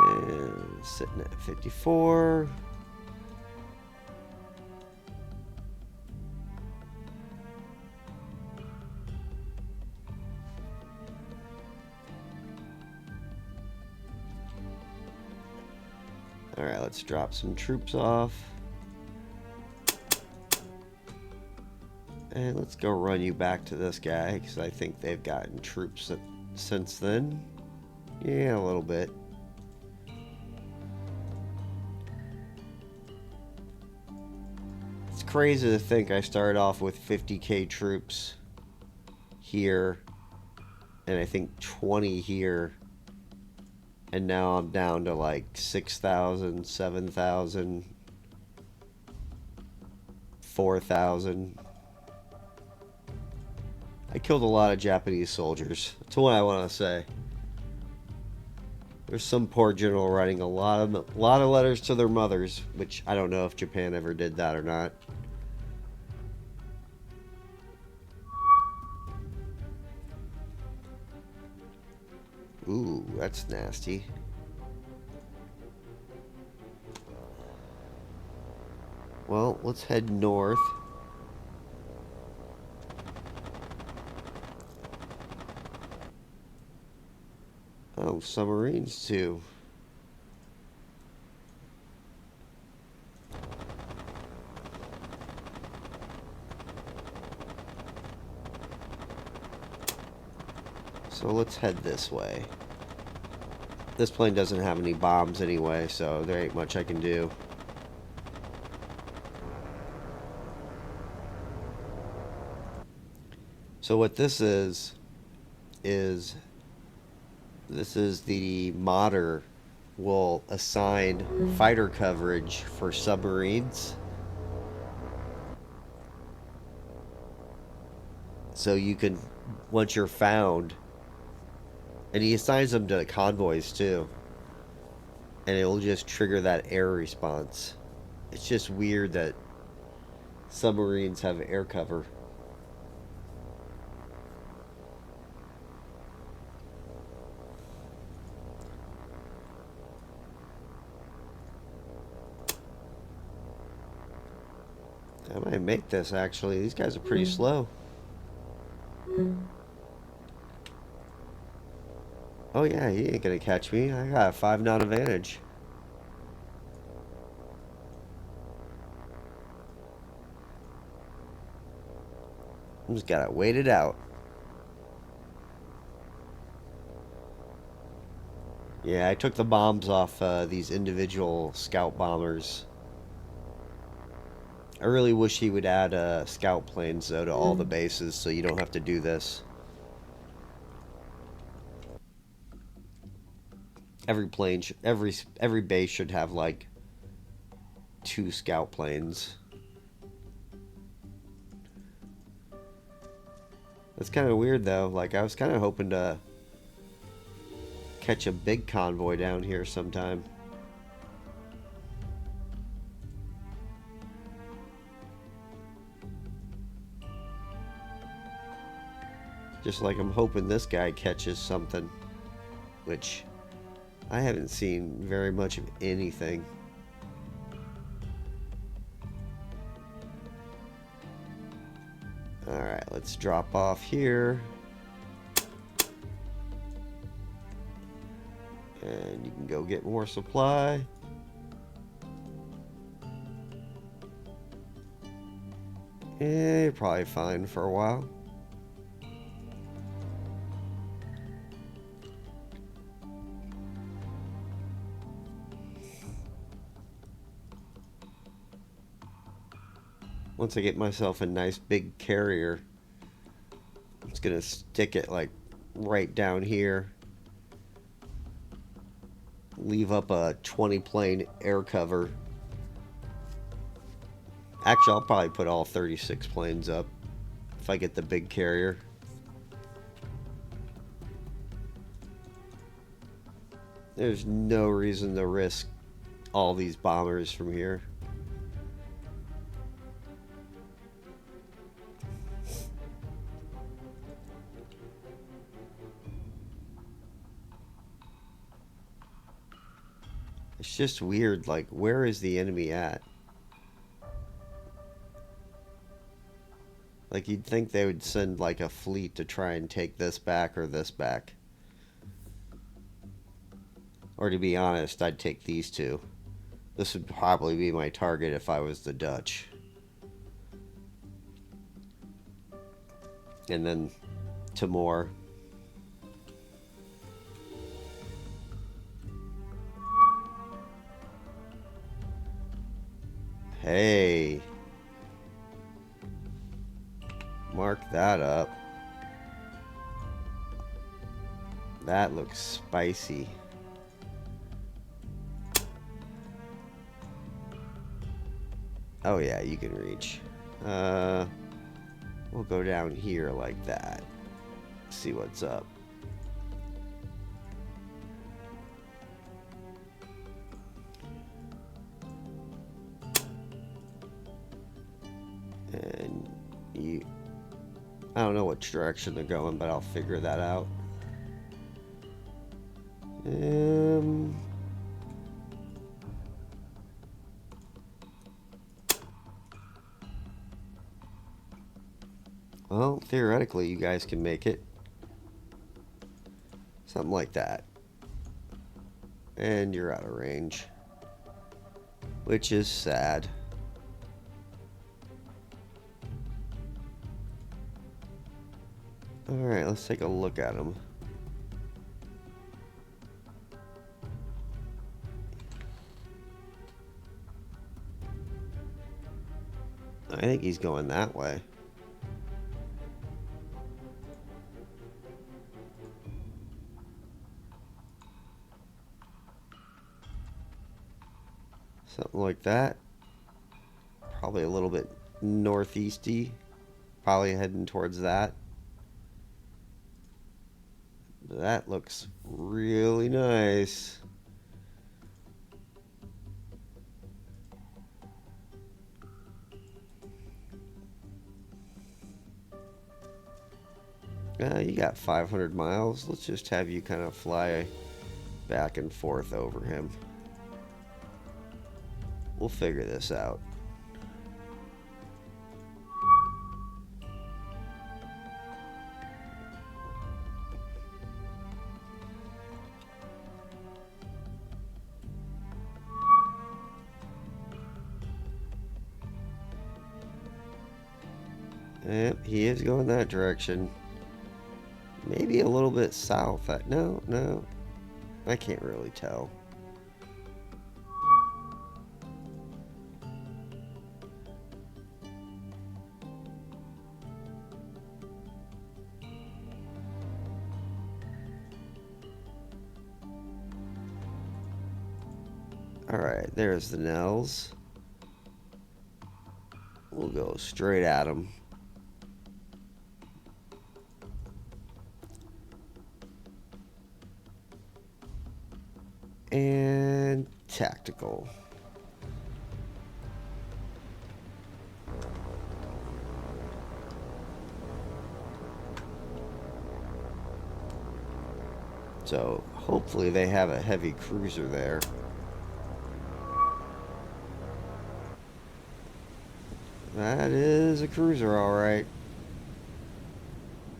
And sitting at 54. Alright, let's drop some troops off. And let's go run you back to this guy, because I think they've gotten troops since then. Yeah, a little bit. It's crazy to think I started off with 50k troops here, and I think 20 here. And now I'm down to like 6,000, 7,000, 4,000. I killed a lot of Japanese soldiers. That's what I want to say. There's some poor general writing a lot of letters to their mothers, which I don't know if Japan ever did that or not. Ooh, that's nasty. Well, let's head north. Oh, submarines too. So let's head this way. This plane doesn't have any bombs anyway, so there ain't much I can do. So what this is this is the modder will assign fighter coverage for submarines. So you can, once you're found, and he assigns them to convoys too, and it will just trigger that air response. It's just weird that submarines have air cover. I might make this, actually. These guys are pretty slow. Oh, yeah, he ain't gonna catch me. I got a 5 knot advantage. I just gotta wait it out. Yeah, I took the bombs off these individual scout bombers. I really wish he would add scout planes, though, to all the bases so you don't have to do this. Every plane, every base should have, like, 2 scout planes. That's kind of weird, though. Like, I was kind of hoping to catch a big convoy down here sometime. Just like I'm hoping this guy catches something, which I haven't seen very much of anything. Alright, let's drop off here. And you can go get more supply. Yeah, you're probably fine for a while. Once I get myself a nice big carrier, I'm just gonna stick it like right down here. Leave up a 20 plane air cover. Actually, I'll probably put all 36 planes up if I get the big carrier. There's no reason to risk all these bombers from here. It's just weird, like, where is the enemy at? Like, you'd think they would send, like, a fleet to try and take this back or this back. Or to be honest, I'd take these two. This would probably be my target if I was the Dutch. And then Timor. Hey. Mark that up. That looks spicy. Oh yeah, you can reach. We'll go down here like that. See what's up. And you... I don't know which direction they're going, but I'll figure that out. Well, theoretically, you guys can make it. Something like that. And you're out of range. Which is sad. Alright, let's take a look at him. I think he's going that way. Something like that. Probably a little bit northeasty. Probably heading towards that. That looks really nice. You got 500 miles. Let's just have you kind of fly back and forth over him. We'll figure this out. Yep, he is going that direction. Maybe a little bit south. No, no. I can't really tell. Alright, there's the Nels. We'll go straight at them. And tactical. So hopefully they have a heavy cruiser there. That is a cruiser, alright.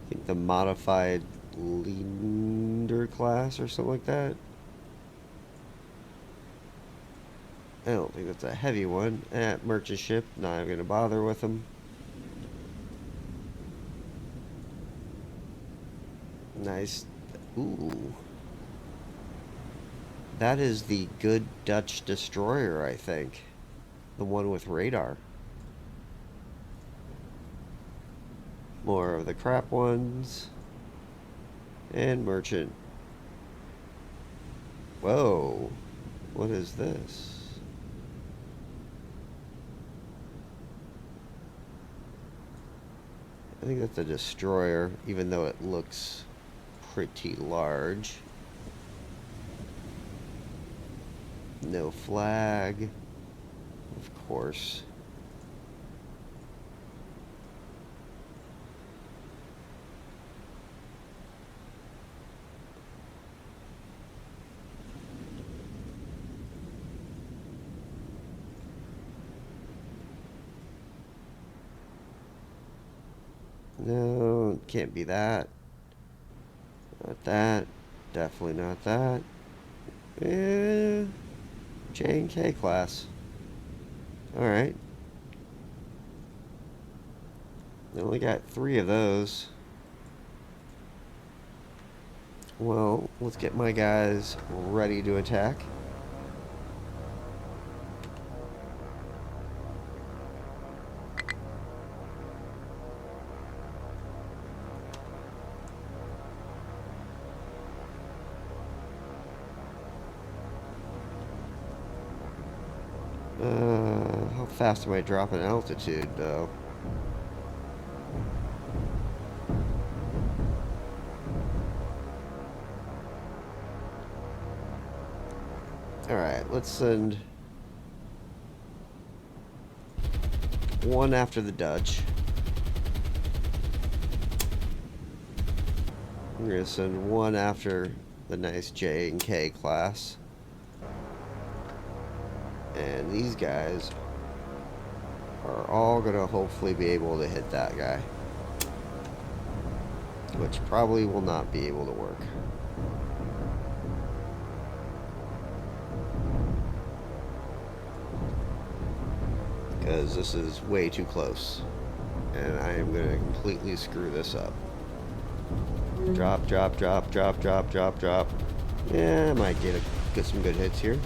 I think the modified Leander class or something like that. I don't think that's a heavy one. Merchant ship, not even going to bother with them. Nice. Ooh. That is the good Dutch destroyer, I think. The one with radar. More of the crap ones. And merchant. Whoa. What is this? I think that's a destroyer, even though it looks pretty large. No flag. Of course. No, can't be that. Not that. Definitely not that. Yeah. J and K class. Alright. They only got 3 of those. Well, let's get my guys ready to attack. How fast am I dropping altitude, though? Alright, let's send one after the Dutch. I'm going to send one after the nice J and K class. And these guys are all going to hopefully be able to hit that guy. Which probably will not be able to work. Because this is way too close. And I am going to completely screw this up. Drop, drop, drop, drop, drop, drop, drop. Yeah, I might get some good hits here.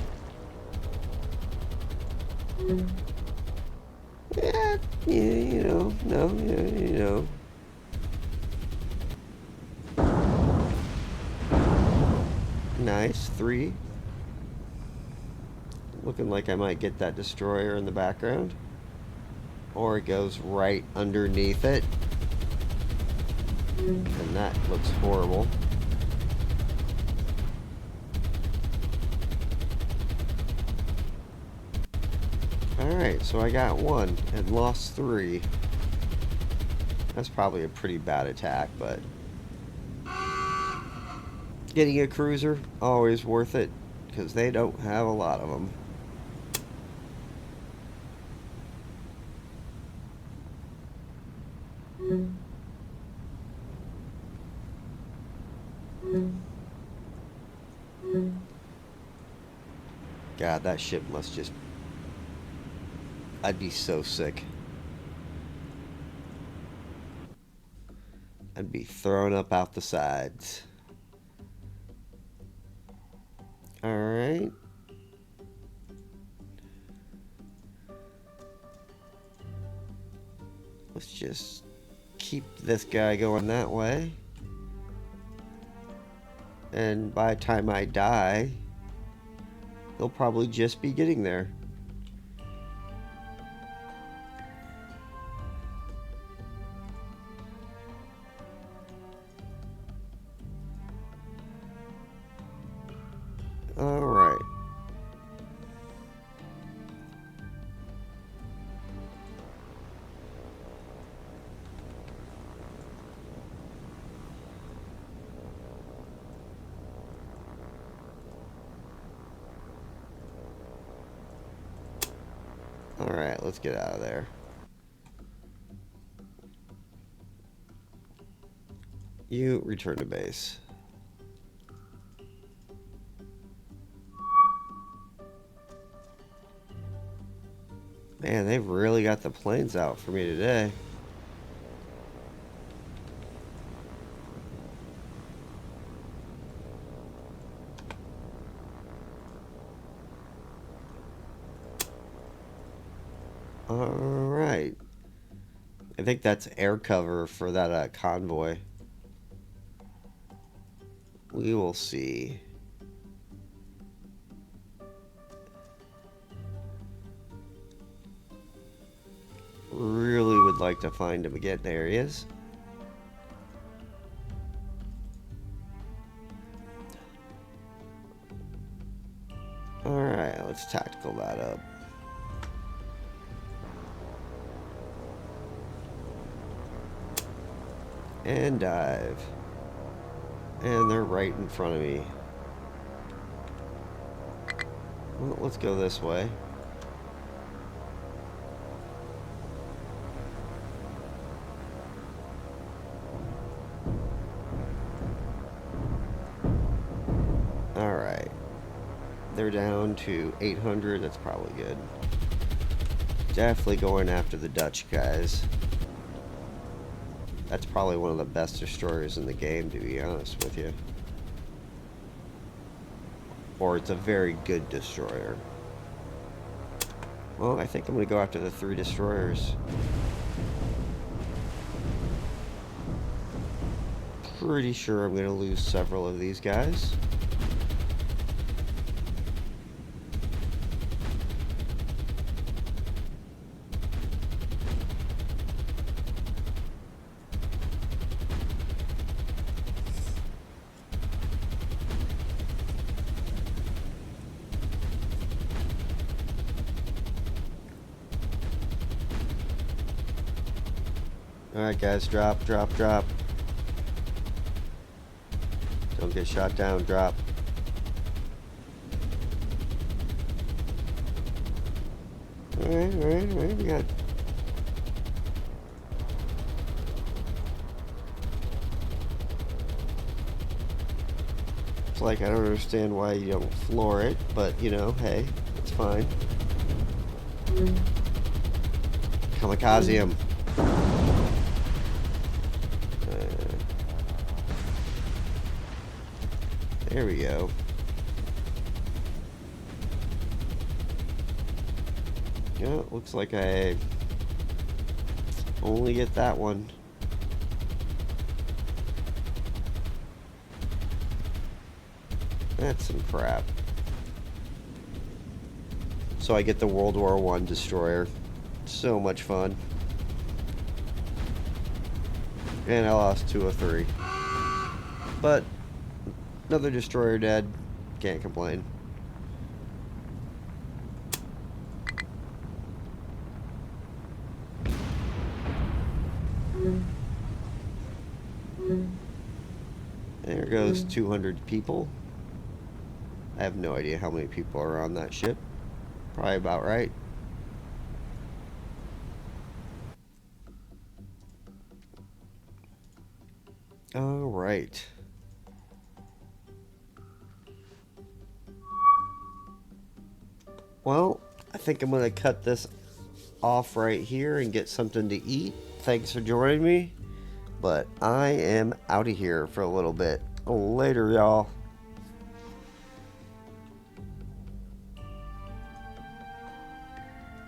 Yeah, you know, no, yeah, you know. Nice, 3. Looking like I might get that destroyer in the background. Or it goes right underneath it. And that looks horrible. Alright, so I got 1 and lost 3. That's probably a pretty bad attack, but getting a cruiser, always worth it, because they don't have a lot of them. God, that ship must just... I'd be so sick. I'd be thrown up out the sides. Alright. Let's just keep this guy going that way. And by the time I die, he'll probably just be getting there. Alright. Alright, let's get out of there. You return to base. Man, they've really got the planes out for me today. Alright. I think that's air cover for that convoy. We will see. Really would like to find him again. There he is. Alright, let's tactical that up. And dive. And they're right in front of me. Well, let's go this way. Alright. They're down to 800. That's probably good. Definitely going after the Dutch guys. That's probably one of the best destroyers in the game, to be honest with you. Or it's a very good destroyer. Well, I think I'm going to go after the 3 destroyers. Pretty sure I'm going to lose several of these guys. Alright guys, drop, drop, drop. Don't get shot down, drop. Alright, we got... It's like, I don't understand why you don't floor it, but, you know, hey, it's fine. Kamikaze him. There we go. Yeah, it looks like I only get that one. That's some crap. So I get the World War I destroyer. So much fun. And I lost 2 of 3. But another destroyer dead. Can't complain. There goes 200 people. I have no idea how many people are on that ship. Probably about right. All right. Well, I think I'm going to cut this off right here and get something to eat. Thanks for joining me. But I am out of here for a little bit. Later, y'all.